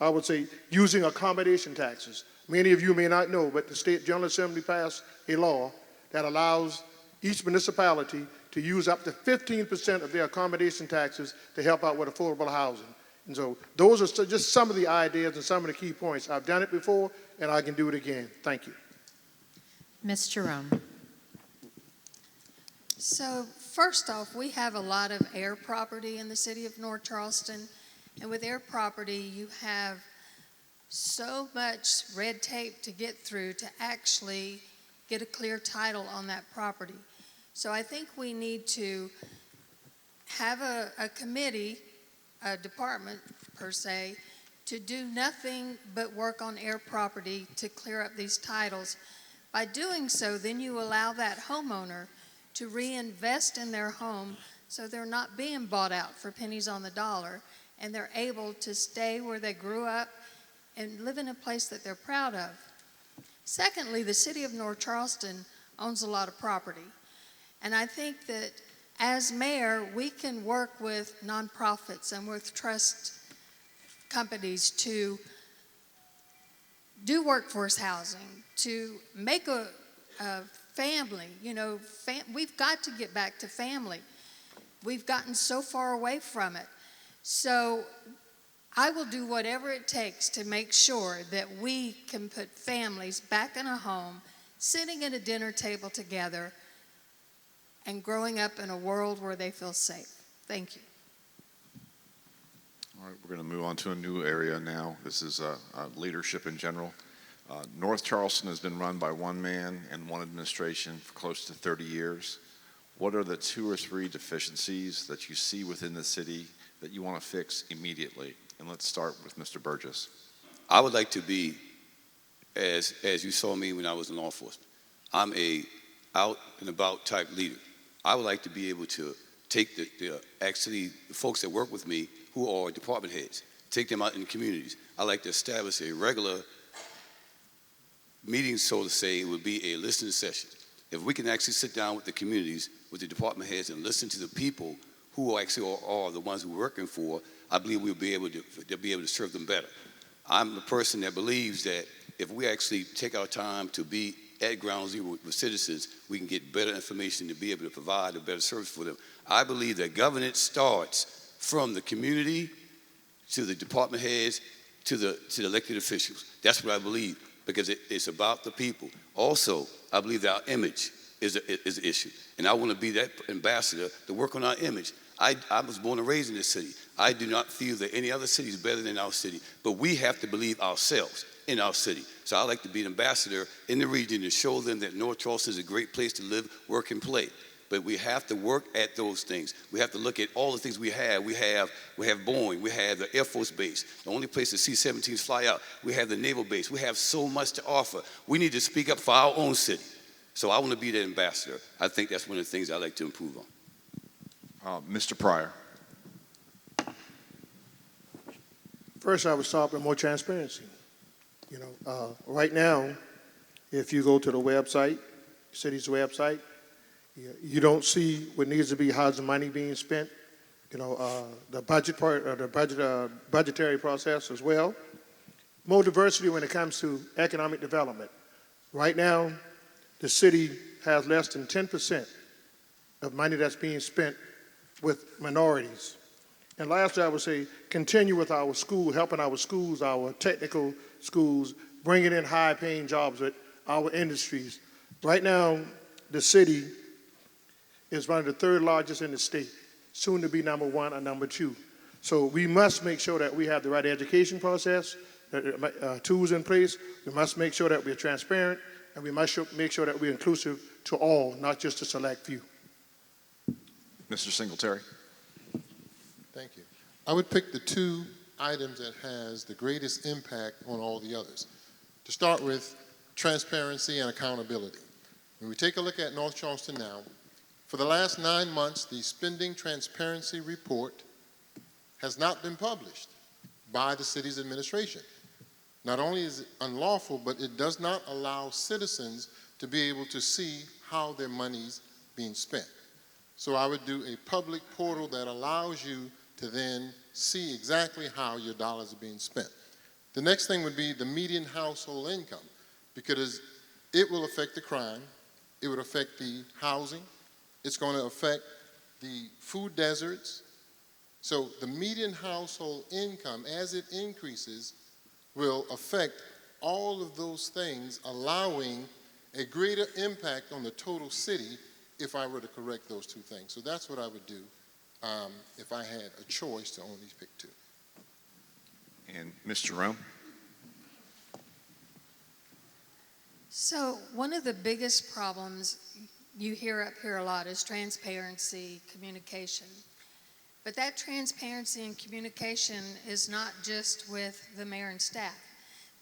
I would say using accommodation taxes. Many of you may not know, but the State General Assembly passed a law that allows each municipality to use up to 15% of their accommodation taxes to help out with affordable housing. And so those are just some of the ideas and some of the key points. I've done it before, and I can do it again. Thank you. Ms. Jerome? So first off, we have a lot of air property in the city of North Charleston. And with air property, you have so much red tape to get through to actually get a clear title on that property. So I think we need to have a committee, a department per se, to do nothing but work on air property to clear up these titles. By doing so, then you allow that homeowner to reinvest in their home so they're not being bought out for pennies on the dollar, and they're able to stay where they grew up and live in a place that they're proud of. Secondly, the city of North Charleston owns a lot of property. And I think that as mayor, we can work with nonprofits and with trust companies to do workforce housing, to make a family. We've got to get back to family. We've gotten so far away from it. So I will do whatever it takes to make sure that we can put families back in a home, sitting at a dinner table together, and growing up in a world where they feel safe. Thank you. All right, we're going to move on to a new area now. This is leadership in general. North Charleston has been run by one man and one administration for close to 30 years. What are the 2 or 3 deficiencies that you see within the city that you want to fix immediately? And let's start with Mr. Burgess. I would like to be, as you saw me when I was in law enforcement, I'm a out and about type leader. I would like to be able to take the folks that work with me who are department heads, take them out in the communities. I like to establish a regular meeting, so to say. It would be a listening session. If we can actually sit down with the communities, with the department heads, and listen to the people who actually are the ones we're working for, I believe we'll be able to serve them better. I'm the person that believes that if we actually take our time to be at ground zero with citizens, we can get better information to be able to provide a better service for them. I believe that governance starts from the community to the department heads to the elected officials. That's what I believe, because it's about the people. Also, I believe that our image is an issue, and I want to be that ambassador to work on our image. I was born and raised in this city. I do not feel that any other city is better than our city, but we have to believe ourselves in our city. So I like to be an ambassador in the region to show them that North Charleston is a great place to live, work, and play. But we have to work at those things. We have to look at all the things we have. We have Boeing. We have the Air Force Base, the only place the C-17s fly out. We have the Naval Base. We have so much to offer. We need to speak up for our own city. So I want to be that ambassador. I think that's one of the things I like to improve on. Mr. Pryor. First, I would start with more transparency. Right now, if you go to the website, city's website, you don't see what needs to be, how's the money being spent, the budget part, or the budgetary process as well. More diversity when it comes to economic development. Right now, the city has less than 10% of money that's being spent with minorities. And lastly, I would say continue with our school, helping our schools, our technical schools, bringing in high-paying jobs with our industries. Right now, the city is one of the 3rd largest in the state, soon to be number 1 or number 2. So we must make sure that we have the right education process, tools in place. We must make sure that we're transparent, and we must make sure that we're inclusive to all, not just a select few. Mr. Singletary. Thank you. I would pick the 2 items that has the greatest impact on all the others. To start with, transparency and accountability. When we take a look at North Charleston now, for the last 9 months, the spending transparency report has not been published by the city's administration. Not only is it unlawful, but it does not allow citizens to be able to see how their money's being spent. So I would do a public portal that allows you to then see exactly how your dollars are being spent. The next thing would be the median household income, because it will affect the crime, it would affect the housing, it's going to affect the food deserts. So the median household income, as it increases, will affect all of those things, allowing a greater impact on the total city if I were to correct those 2 things. So that's what I would do if I had a choice to only pick 2. And Ms. Jerome. So one of the biggest problems you hear up here a lot is transparency, communication. But that transparency and communication is not just with the mayor and staff.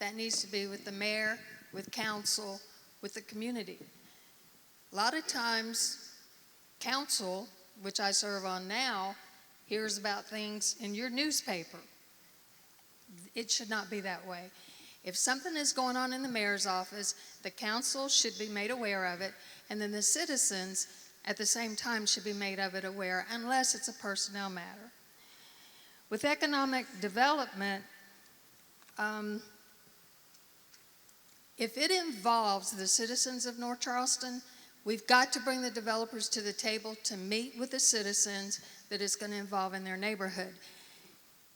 That needs to be with the mayor, with council, with the community. A lot of times, council, which I serve on now, hears about things in your newspaper. It should not be that way. If something is going on in the mayor's office, the council should be made aware of it, and then the citizens at the same time should be made of it aware, unless it's a personnel matter. With economic development, if it involves the citizens of North Charleston, we've got to bring the developers to the table to meet with the citizens that it's going to involve in their neighborhood.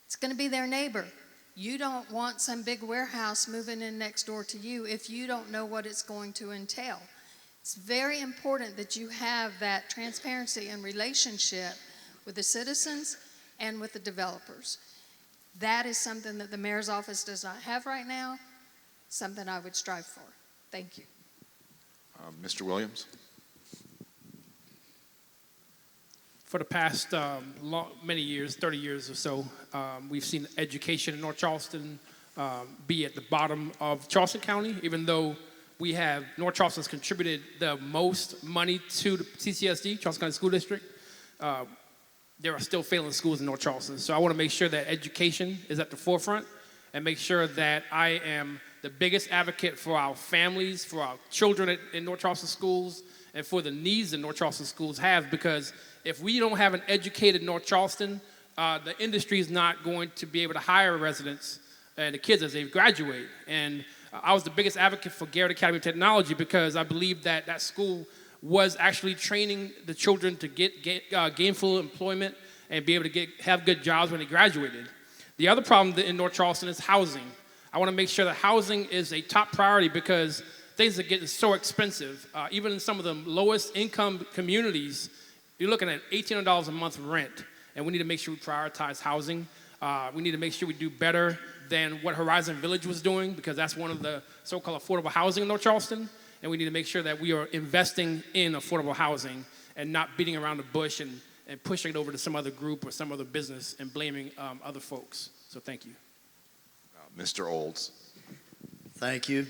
It's going to be their neighbor. You don't want some big warehouse moving in next door to you if you don't know what it's going to entail. It's very important that you have that transparency and relationship with the citizens and with the developers. That is something that the mayor's office does not have right now, something I would strive for. Thank you. Mr. Williams? For the past many years, 30 years or so, we've seen education in North Charleston be at the bottom of Charleston County, even though North Charleston's contributed the most money to the CCSD, Charleston County School District. There are still failing schools in North Charleston. So I want to make sure that education is at the forefront and make sure that I am the biggest advocate for our families, for our children in North Charleston schools, and for the needs that North Charleston schools have, because if we don't have an educated North Charleston, the industry is not going to be able to hire residents and the kids as they graduate. And I was the biggest advocate for Garrett Academy of Technology because I believe that that school was actually training the children to get gainful employment and be able to have good jobs when they graduated. The other problem in North Charleston is housing. I want to make sure that housing is a top priority because things are getting so expensive. Even in some of the lowest income communities, you're looking at $1,800 a month rent, and we need to make sure we prioritize housing. We need to make sure we do better than what Horizon Village was doing because that's one of the so-called affordable housing in North Charleston, and we need to make sure that we are investing in affordable housing and not beating around the bush and pushing it over to some other group or some other business and blaming other folks. So thank you. Mr. Olds. Thank you.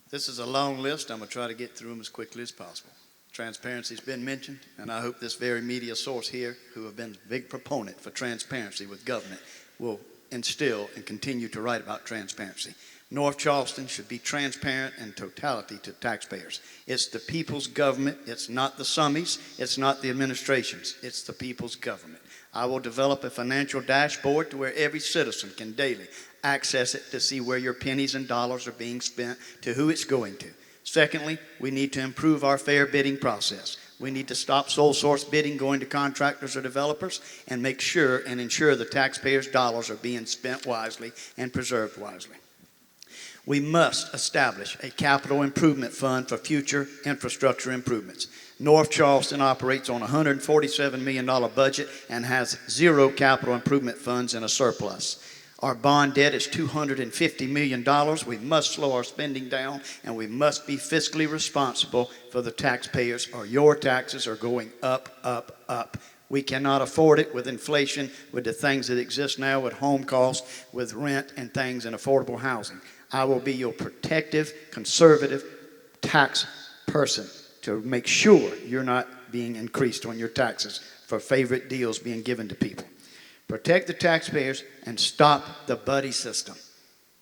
This is a long list. I'm going to try to get through them as quickly as possible. Transparency has been mentioned, and I hope this very media source here, who have been a big proponent for transparency with government, will instill and continue to write about transparency. North Charleston should be transparent in totality to taxpayers. It's the people's government. It's not the summies. It's not the administrations. It's the people's government. I will develop a financial dashboard to where every citizen can daily access it to see where your pennies and dollars are being spent, to who it's going to. Secondly, we need to improve our fair bidding process. We need to stop sole source bidding going to contractors or developers and make sure and ensure the taxpayers' dollars are being spent wisely and preserved wisely. We must establish a capital improvement fund for future infrastructure improvements. North Charleston operates on a $147 million budget and has zero capital improvement funds in a surplus. Our bond debt is $250 million. We must slow our spending down, and we must be fiscally responsible for the taxpayers, or your taxes are going up, up, up. We cannot afford it with inflation, with the things that exist now, with home costs, with rent and things in affordable housing. I will be your protective, conservative tax person to make sure you're not being increased on your taxes for favorite deals being given to people. Protect the taxpayers and stop the buddy system.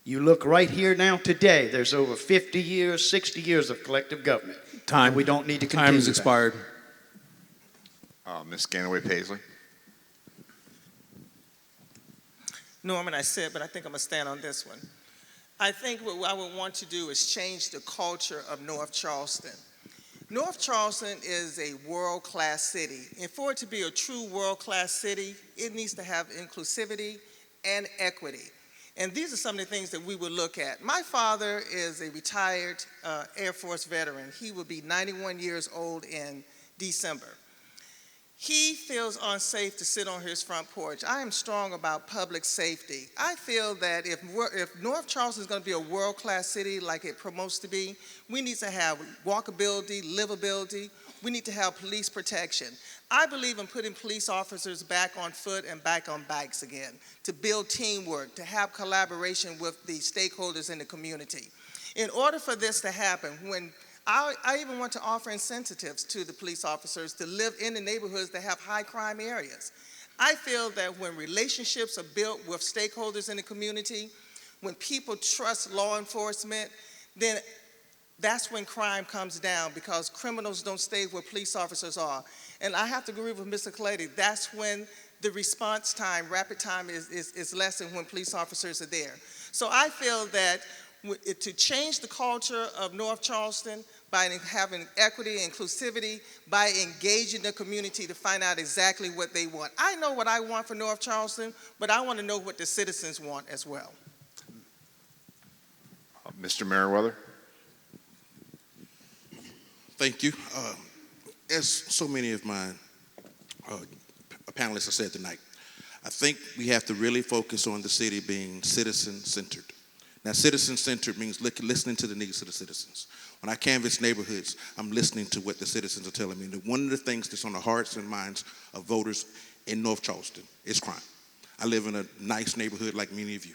You look right here now today, there's over 50 years, 60 years of collective government. Time. And we don't need to continue Time has that. expired. Ms. Ganaway-Pasley. Norman, I said, but I think I'm going to stand on this one. I think what I would want to do is change the culture of North Charleston. North Charleston is a world-class city. And for it to be a true world-class city, it needs to have inclusivity and equity. And these are some of the things that we would look at. My father is a retired Air Force veteran. He will be 91 years old in December. He feels unsafe to sit on his front porch. I am strong about public safety. I feel that if North Charleston is going to be a world-class city like it promotes to be, we need to have walkability, livability. We need to have police protection. I believe in putting police officers back on foot and back on bikes again, to build teamwork, to have collaboration with the stakeholders in the community. In order for this to happen, I even want to offer incentives to the police officers to live in the neighborhoods that have high crime areas. I feel that when relationships are built with stakeholders in the community, when people trust law enforcement, then that's when crime comes down, because criminals don't stay where police officers are. And I have to agree with Mr. Coletti, that's when the response time, rapid time is lessened when police officers are there. So I feel that to change the culture of North Charleston by having equity and inclusivity, by engaging the community to find out exactly what they want. I know what I want for North Charleston, but I want to know what the citizens want as well. Mr. Merriweather. Thank you. As so many of my panelists have said tonight, I think we have to really focus on the city being citizen-centered. Now, citizen-centered means listening to the needs of the citizens. When I canvass neighborhoods, I'm listening to what the citizens are telling me. And one of the things that's on the hearts and minds of voters in North Charleston is crime. I live in a nice neighborhood like many of you.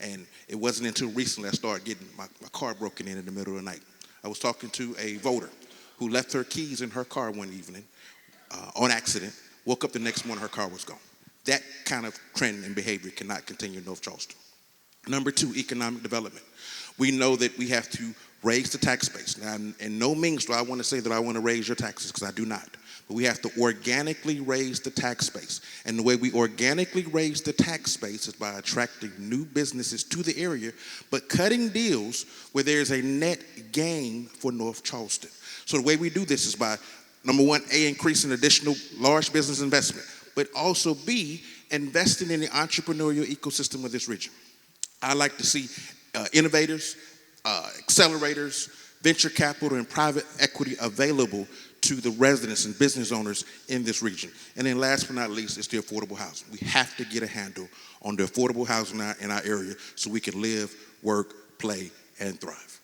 And it wasn't until recently I started getting my car broken in the middle of the night. I was talking to a voter who left her keys in her car one evening on accident, woke up the next morning, her car was gone. That kind of trend and behavior cannot continue in North Charleston. Number two, economic development. We know that we have to raise the tax base. Now, in no means do I want to say that I want to raise your taxes, because I do not. But we have to organically raise the tax base. And the way we organically raise the tax base is by attracting new businesses to the area, but cutting deals where there's a net gain for North Charleston. So the way we do this is by, number one, A, increasing additional large business investment, but also B, investing in the entrepreneurial ecosystem of this region. I like to see innovators, accelerators, venture capital, and private equity available to the residents and business owners in this region. And then last but not least is the affordable housing. We have to get a handle on the affordable housing in our area so we can live, work, play, and thrive.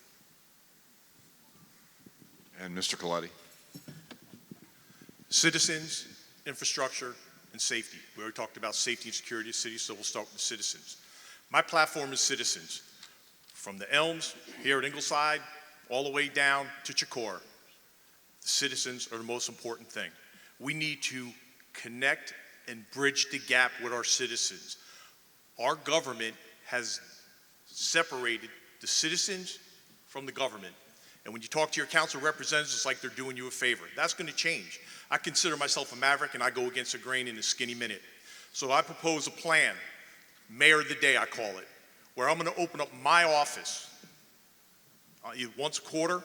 And Mr. Coletti. Citizens, infrastructure, and safety. We already talked about safety and security of the city, so we'll start with the citizens. My platform is citizens. From the Elms here at Ingleside, all the way down to Chicora. The citizens are the most important thing. We need to connect and bridge the gap with our citizens. Our government has separated the citizens from the government. And when you talk to your council representatives, it's like they're doing you a favor. That's going to change. I consider myself a maverick, and I go against the grain in a skinny minute. So I propose a plan, Mayor of the Day I call it, where I'm going to open up my office either once a quarter,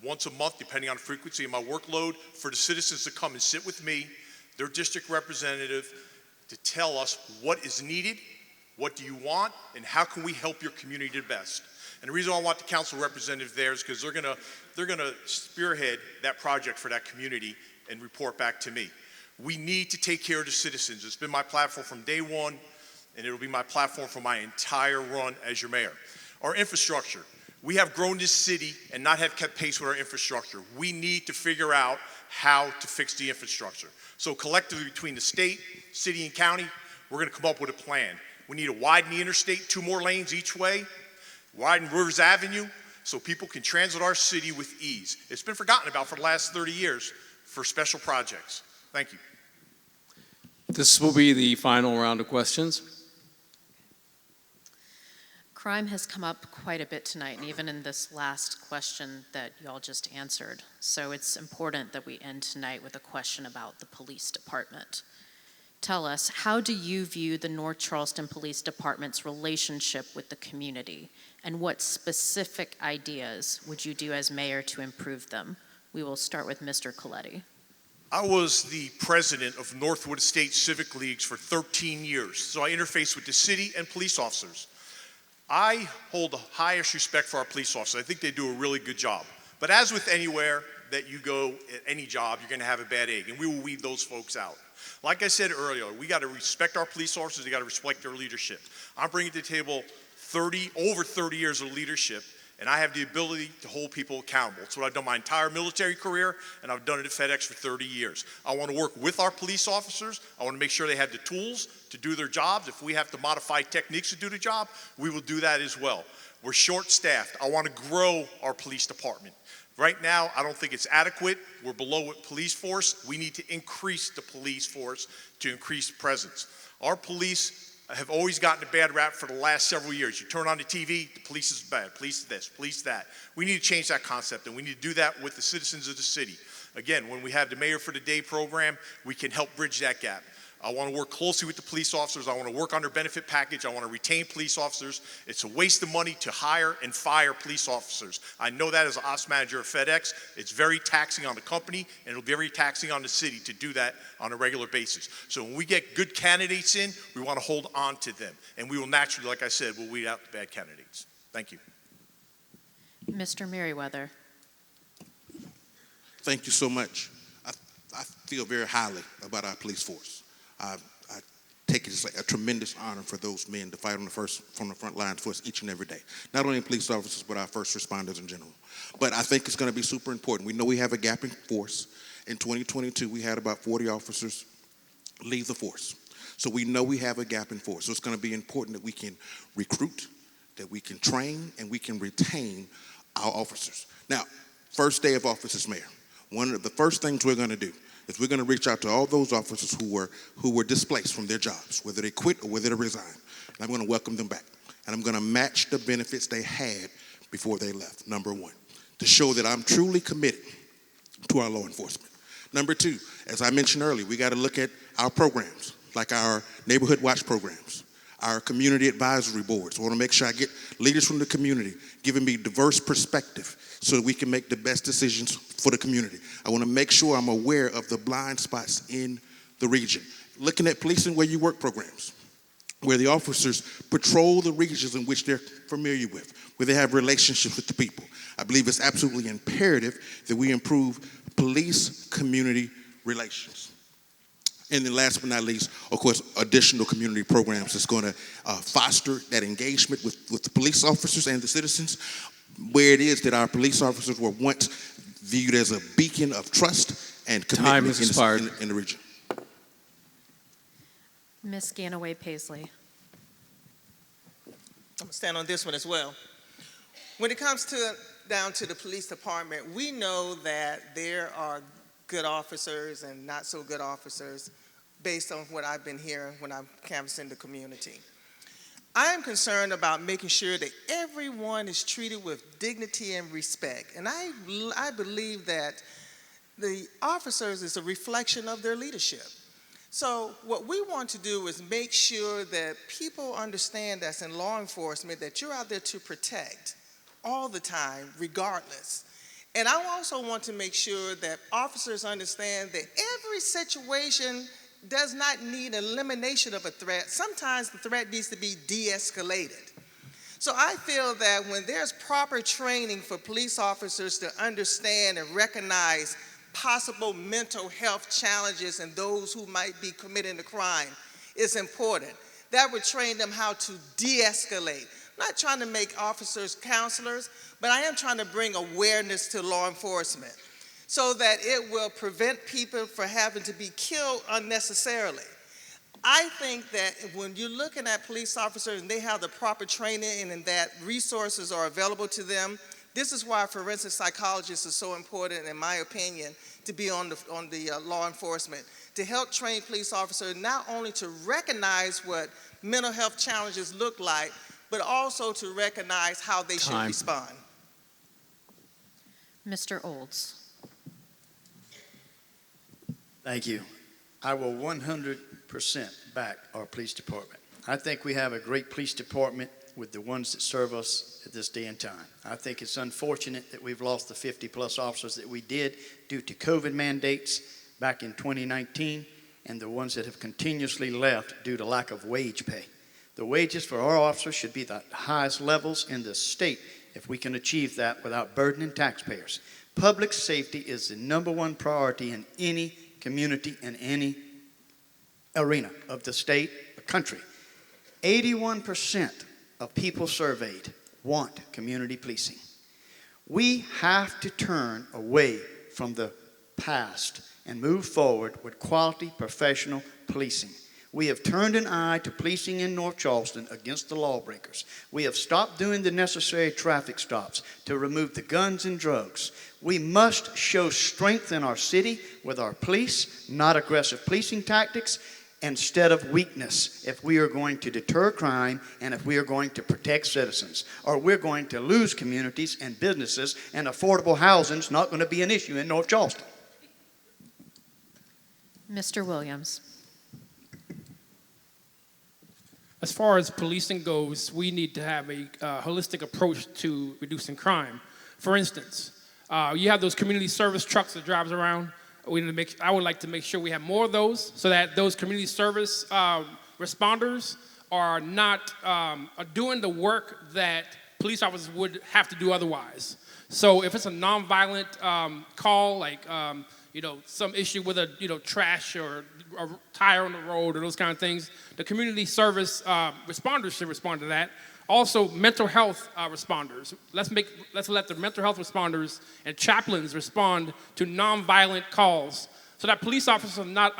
once a month, depending on the frequency of my workload, for the citizens to come and sit with me, their district representative, to tell us what is needed, what do you want, and how can we help your community the best. And the reason I want the council representative there is because they're gonna spearhead that project for that community and report back to me. We need to take care of the citizens. It's been my platform from day one, and it'll be my platform for my entire run as your mayor. Our infrastructure. We have grown this city and not have kept pace with our infrastructure. We need to figure out how to fix the infrastructure. So collectively between the state, city, and county, we're gonna come up with a plan. We need to widen the interstate 2 more lanes each way, widen Rivers Avenue, so people can transit our city with ease. It's been forgotten about for the last 30 years for special projects. Thank you. This will be the final round of questions. Crime has come up quite a bit tonight, and even in this last question that y'all just answered. So it's important that we end tonight with a question about the police department. Tell us, how do you view the North Charleston Police Department's relationship with the community, and what specific ideas would you do as mayor to improve them? We will start with Mr. Coletti. I was the president of Northwood State Civic Leagues for 13 years, so I interface with the city and police officers. I hold the highest respect for our police officers. I think they do a really good job. But as with anywhere that you go at any job, you're going to have a bad egg, and we will weed those folks out. Like I said earlier, we got to respect our police officers. They got to respect their leadership. I'm bringing to the table over 30 years of leadership, and I have the ability to hold people accountable. It's what I've done my entire military career, and I've done it at FedEx for 30 years. I want to work with our police officers. I want to make sure they have the tools to do their jobs. If we have to modify techniques to do the job, we will do that as well. We're short-staffed. I want to grow our police department. Right now, I don't think it's adequate. We're below police force. We need to increase the police force to increase presence. Our police have always gotten a bad rap for the last several years. You turn on the TV, the police is bad, police this, police that. We need to change that concept, and we need to do that with the citizens of the city. Again, when we have the Mayor for the Day program, we can help bridge that gap. I want to work closely with the police officers. I want to work on their benefit package. I want to retain police officers. It's a waste of money to hire and fire police officers. I know that as an ops manager of FedEx. It's very taxing on the company, and it'll be very taxing on the city to do that on a regular basis. So when we get good candidates in, we want to hold on to them. And we will naturally, like I said, we'll weed out the bad candidates. Thank you. Mr. Merriweather. Thank you so much. I feel very highly about our police force. I take it as a tremendous honor for those men to fight from the front lines for us each and every day. Not only police officers, but our first responders in general. But I think it's going to be super important. We know we have a gap in force. In 2022, we had about 40 officers leave the force. So we know we have a gap in force. So it's going to be important that we can recruit, that we can train, and we can retain our officers. Now, first day of office as mayor. One of the first things we're going to do is we're going to reach out to all those officers who were displaced from their jobs, whether they quit or whether they resigned. And I'm going to welcome them back. And I'm going to match the benefits they had before they left, number one, to show that I'm truly committed to our law enforcement. Number two, as I mentioned earlier, we got to look at our programs, like our neighborhood watch programs, our community advisory boards. I want to make sure I get leaders from the community giving me diverse perspective so that we can make the best decisions for the community. I want to make sure I'm aware of the blind spots in the region. Looking at policing where you work programs, where the officers patrol the regions in which they're familiar with, where they have relationships with the people. I believe it's absolutely imperative that we improve police-community relations. And then last but not least, of course, additional community programs that's going to foster that engagement with the police officers and the citizens, where it is that our police officers were once viewed as a beacon of trust and commitment in the region. Ms. Ganaway-Pasley. I'm going to stand on this one as well. When it comes down to the police department, we know that there are good officers and not so good officers based on what I've been hearing when I'm canvassing the community. I am concerned about making sure that everyone is treated with dignity and respect. And I believe that the officers is a reflection of their leadership. So what we want to do is make sure that people understand that's in law enforcement that you're out there to protect all the time, regardless. And I also want to make sure that officers understand that every situation does not need elimination of a threat. Sometimes the threat needs to be de-escalated. So I feel that when there's proper training for police officers to understand and recognize possible mental health challenges and those who might be committing a crime, it's important. That would train them how to de-escalate. I'm not trying to make officers counselors, but I am trying to bring awareness to law enforcement so that it will prevent people from having to be killed unnecessarily. I think that when you're looking at police officers and they have the proper training and that resources are available to them, this is why forensic psychologists are so important, in my opinion, to be on the law enforcement, to help train police officers not only to recognize what mental health challenges look like, but also to recognize how they should respond. Mr. Olds. Thank you. I will 100% back our police department. I think we have a great police department with the ones that serve us at this day and time. I think it's unfortunate that we've lost the 50-plus officers that we did due to COVID mandates back in 2019, and the ones that have continuously left due to lack of wage pay. The wages for our officers should be the highest levels in the state if we can achieve that without burdening taxpayers. Public safety is the #1 priority in any community in any arena of the state or country. 81% of people surveyed want community policing. We have to turn away from the past and move forward with quality professional policing. We have turned an eye to policing in North Charleston against the lawbreakers. We have stopped doing the necessary traffic stops to remove the guns and drugs. We must show strength in our city with our police, not aggressive policing tactics, instead of weakness, if we are going to deter crime and if we are going to protect citizens. Or we're going to lose communities and businesses, and affordable housing is not going to be an issue in North Charleston. Mr. Williams. As far as policing goes, we need to have a holistic approach to reducing crime. For instance, you have those community service trucks that drives around. I would like to make sure we have more of those so that those community service responders are not doing the work that police officers would have to do otherwise. So if it's a nonviolent call, like some issue with a trash or a tire on the road or those kind of things, the community service responders should respond to that. Also, mental health responders. Let's let the mental health responders and chaplains respond to nonviolent calls so that police officers are not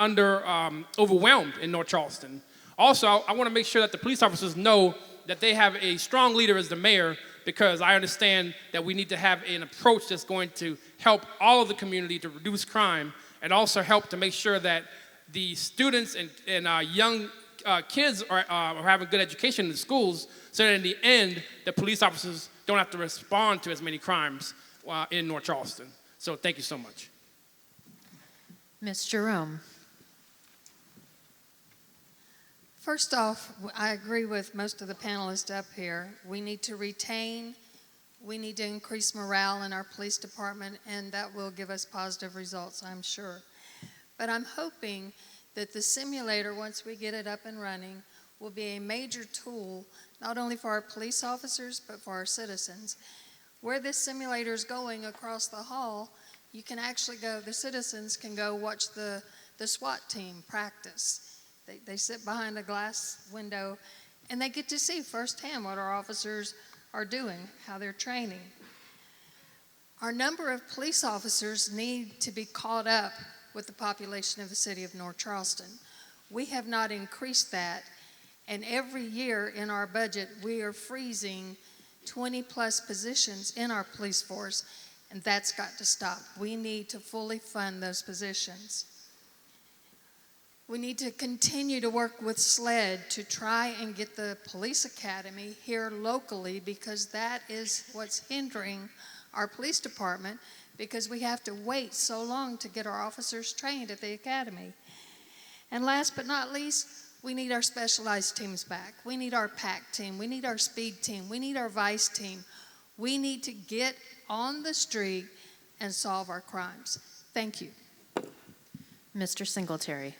overwhelmed in North Charleston. Also, I want to make sure that the police officers know that they have a strong leader as the mayor, because I understand that we need to have an approach that's going to help all of the community to reduce crime and also help to make sure that the students and young kids are having good education in the schools, so that in the end, the police officers don't have to respond to as many crimes in North Charleston. So thank you so much. Ms. Jerome. First off, I agree with most of the panelists up here. We need to increase morale in our police department, and that will give us positive results, I'm sure. But I'm hoping that the simulator, once we get it up and running, will be a major tool, not only for our police officers, but for our citizens. Where this simulator is going across the hall, you can actually go, the citizens can go watch the SWAT team practice. They sit behind a glass window, and they get to see firsthand what our officers are doing, how they're training. Our number of police officers need to be caught up with the population of the city of North Charleston. We have not increased that, and every year in our budget, we are freezing 20-plus positions in our police force, and that's got to stop. We need to fully fund those positions. We need to continue to work with SLED to try and get the police academy here locally, because that is what's hindering our police department, because we have to wait so long to get our officers trained at the academy. And last but not least, we need our specialized teams back. We need our PAC team. We need our speed team. We need our vice team. We need to get on the street and solve our crimes. Thank you. Mr. Singletary.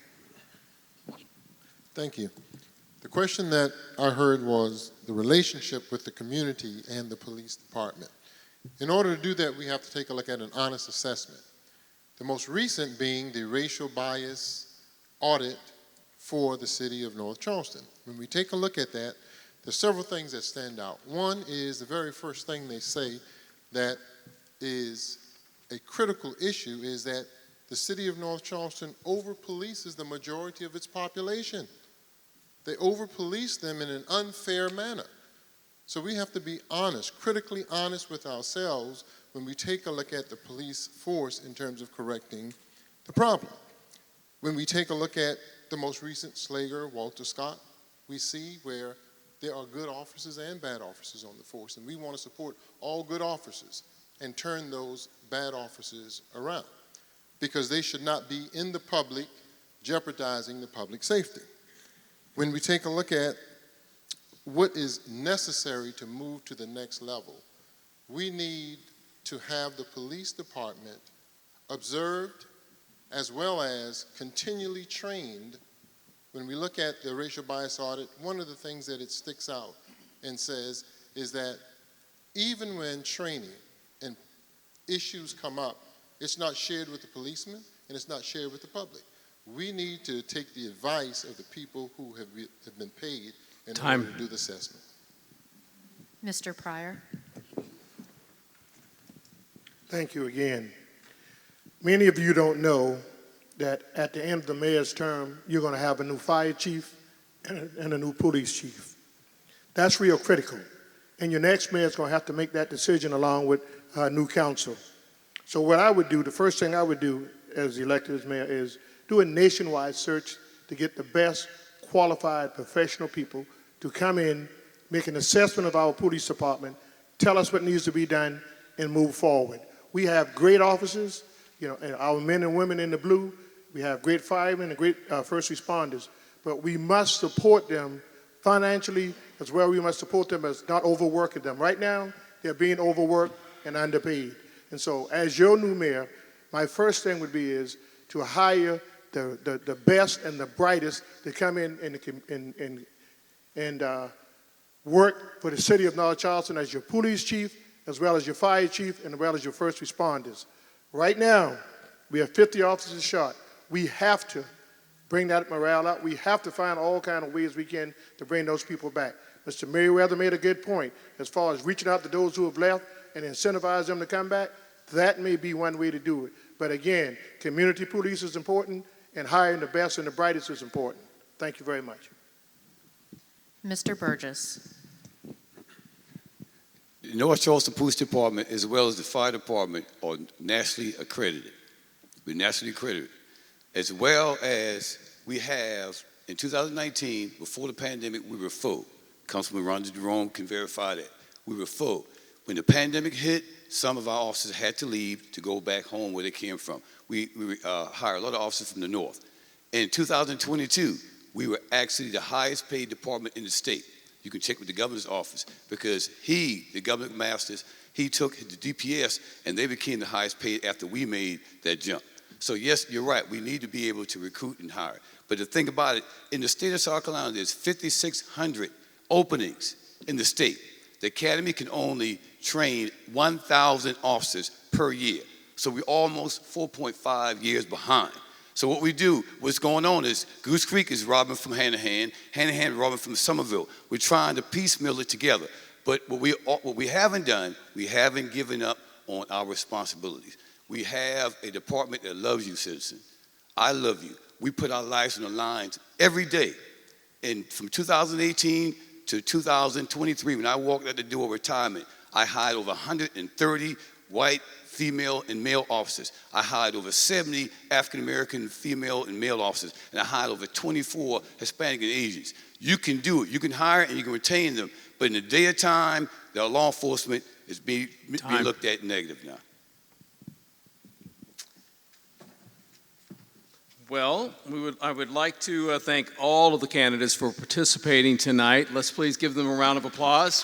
Thank you. The question that I heard was the relationship with the community and the police department. In order to do that, we have to take a look at an honest assessment. The most recent being the racial bias audit for the city of North Charleston. When we take a look at that, there's several things that stand out. One is the very first thing they say that is a critical issue is that the city of North Charleston over-polices the majority of its population. They over-police them in an unfair manner. So we have to be honest, critically honest with ourselves when we take a look at the police force in terms of correcting the problem. When we take a look at the most recent Slager, Walter Scott, we see where there are good officers and bad officers on the force, and we want to support all good officers and turn those bad officers around, because they should not be in the public jeopardizing the public safety. When we take a look at what is necessary to move to the next level, we need to have the police department observed as well as continually trained. When we look at the racial bias audit, one of the things that it sticks out and says is that even when training and issues come up, it's not shared with the policemen and it's not shared with the public. We need to take the advice of the people who have been paid in order to do the assessment. Mr. Pryor. Thank you again. Many of you don't know that at the end of the mayor's term, you're going to have a new fire chief and a new police chief. That's real critical. And your next mayor is going to have to make that decision along with new council. So what I would do, the first thing I would do as elected as mayor is do a nationwide search to get the best qualified professional people to come in, make an assessment of our police department, tell us what needs to be done, and move forward. We have great officers, and our men and women in the blue. We have great firemen and great first responders, but we must support them financially as well. We must support them as not overworking them. Right now, they're being overworked and underpaid. And so as your new mayor, my first thing would be is to hire the best and the brightest to come in and work for the city of North Charleston as your police chief, as well as your fire chief, and as well as your first responders. Right now, we have 50 officers short. We have to bring that morale up. We have to find all kind of ways we can to bring those people back. Mr. Merriweather made a good point as far as reaching out to those who have left and incentivize them to come back. That may be one way to do it. But again, community police is important, and hiring the best and the brightest is important. Thank you very much. Mr. Burgess. The North Charleston Police Department, as well as the fire department, are nationally accredited. We're nationally accredited. As well as we have, in 2019, before the pandemic, we were full. Councilman Rhonda Jerome can verify that. We were full. When the pandemic hit, some of our officers had to leave to go back home where they came from. We hired a lot of officers from the north. In 2022, we were actually the highest paid department in the state. You can check with the governor's office because the governor masters, he took the DPS and they became the highest paid after we made that jump. So yes, you're right, we need to be able to recruit and hire. But the thing about it, in the state of South Carolina, there's 5,600 openings in the state. The academy can only train 1,000 officers per year. So we're almost 4.5 years behind. So what we do, what's going on is Goose Creek is robbing from Hanahan robbing from Somerville. We're trying to piecemeal it together. But what we haven't done, we haven't given up on our responsibilities. We have a department that loves you, citizen. I love you. We put our lives on the lines every day. And from 2018 to 2023, when I walked out the door of retirement, I hired over 130 white, female, and male officers. I hired over 70 African-American female and male officers, and I hired over 24 Hispanic and Asians. You can do it. You can hire and you can retain them. But in the day of time, the law enforcement is being looked at negative now. Well, I would like to thank all of the candidates for participating tonight. Let's please give them a round of applause.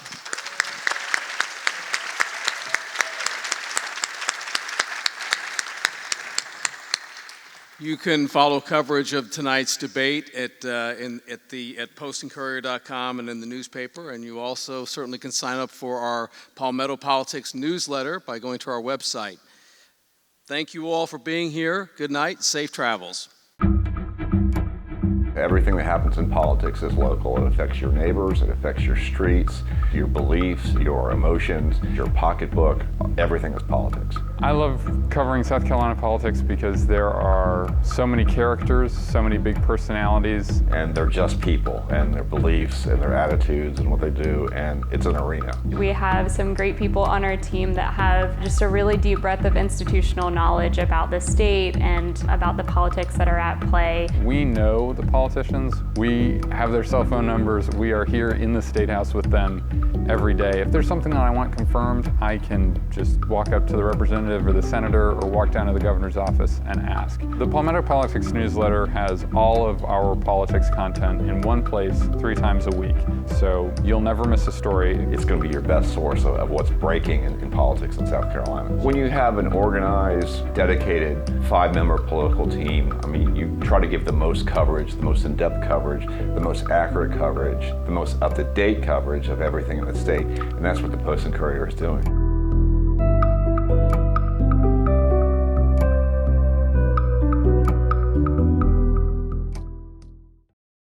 You can follow coverage of tonight's debate at postandcourier.com and in the newspaper, and you also certainly can sign up for our Palmetto Politics newsletter by going to our website. Thank you all for being here. Good night. Safe travels. Everything that happens in politics is local. It affects your neighbors, it affects your streets, your beliefs, your emotions, your pocketbook. Everything is politics. I love covering South Carolina politics because there are so many characters, so many big personalities. And they're just people, and their beliefs, and their attitudes, and what they do, and it's an arena. We have some great people on our team that have just a really deep breadth of institutional knowledge about the state and about the politics that are at play. We know the politicians. We have their cell phone numbers. We are here in the State House with them every day. If there's something that I want confirmed, I can just walk up to the representative or the senator or walk down to the governor's office and ask. The Palmetto Politics newsletter has all of our politics content in one place 3 times a week. So you'll never miss a story. It's going to be your best source of what's breaking in politics in South Carolina. When you have an organized, dedicated 5-member political team, I mean, you try to give the most coverage, the most in-depth coverage, the most accurate coverage, the most up-to-date coverage of everything in the state, and that's what the Post and Courier is doing.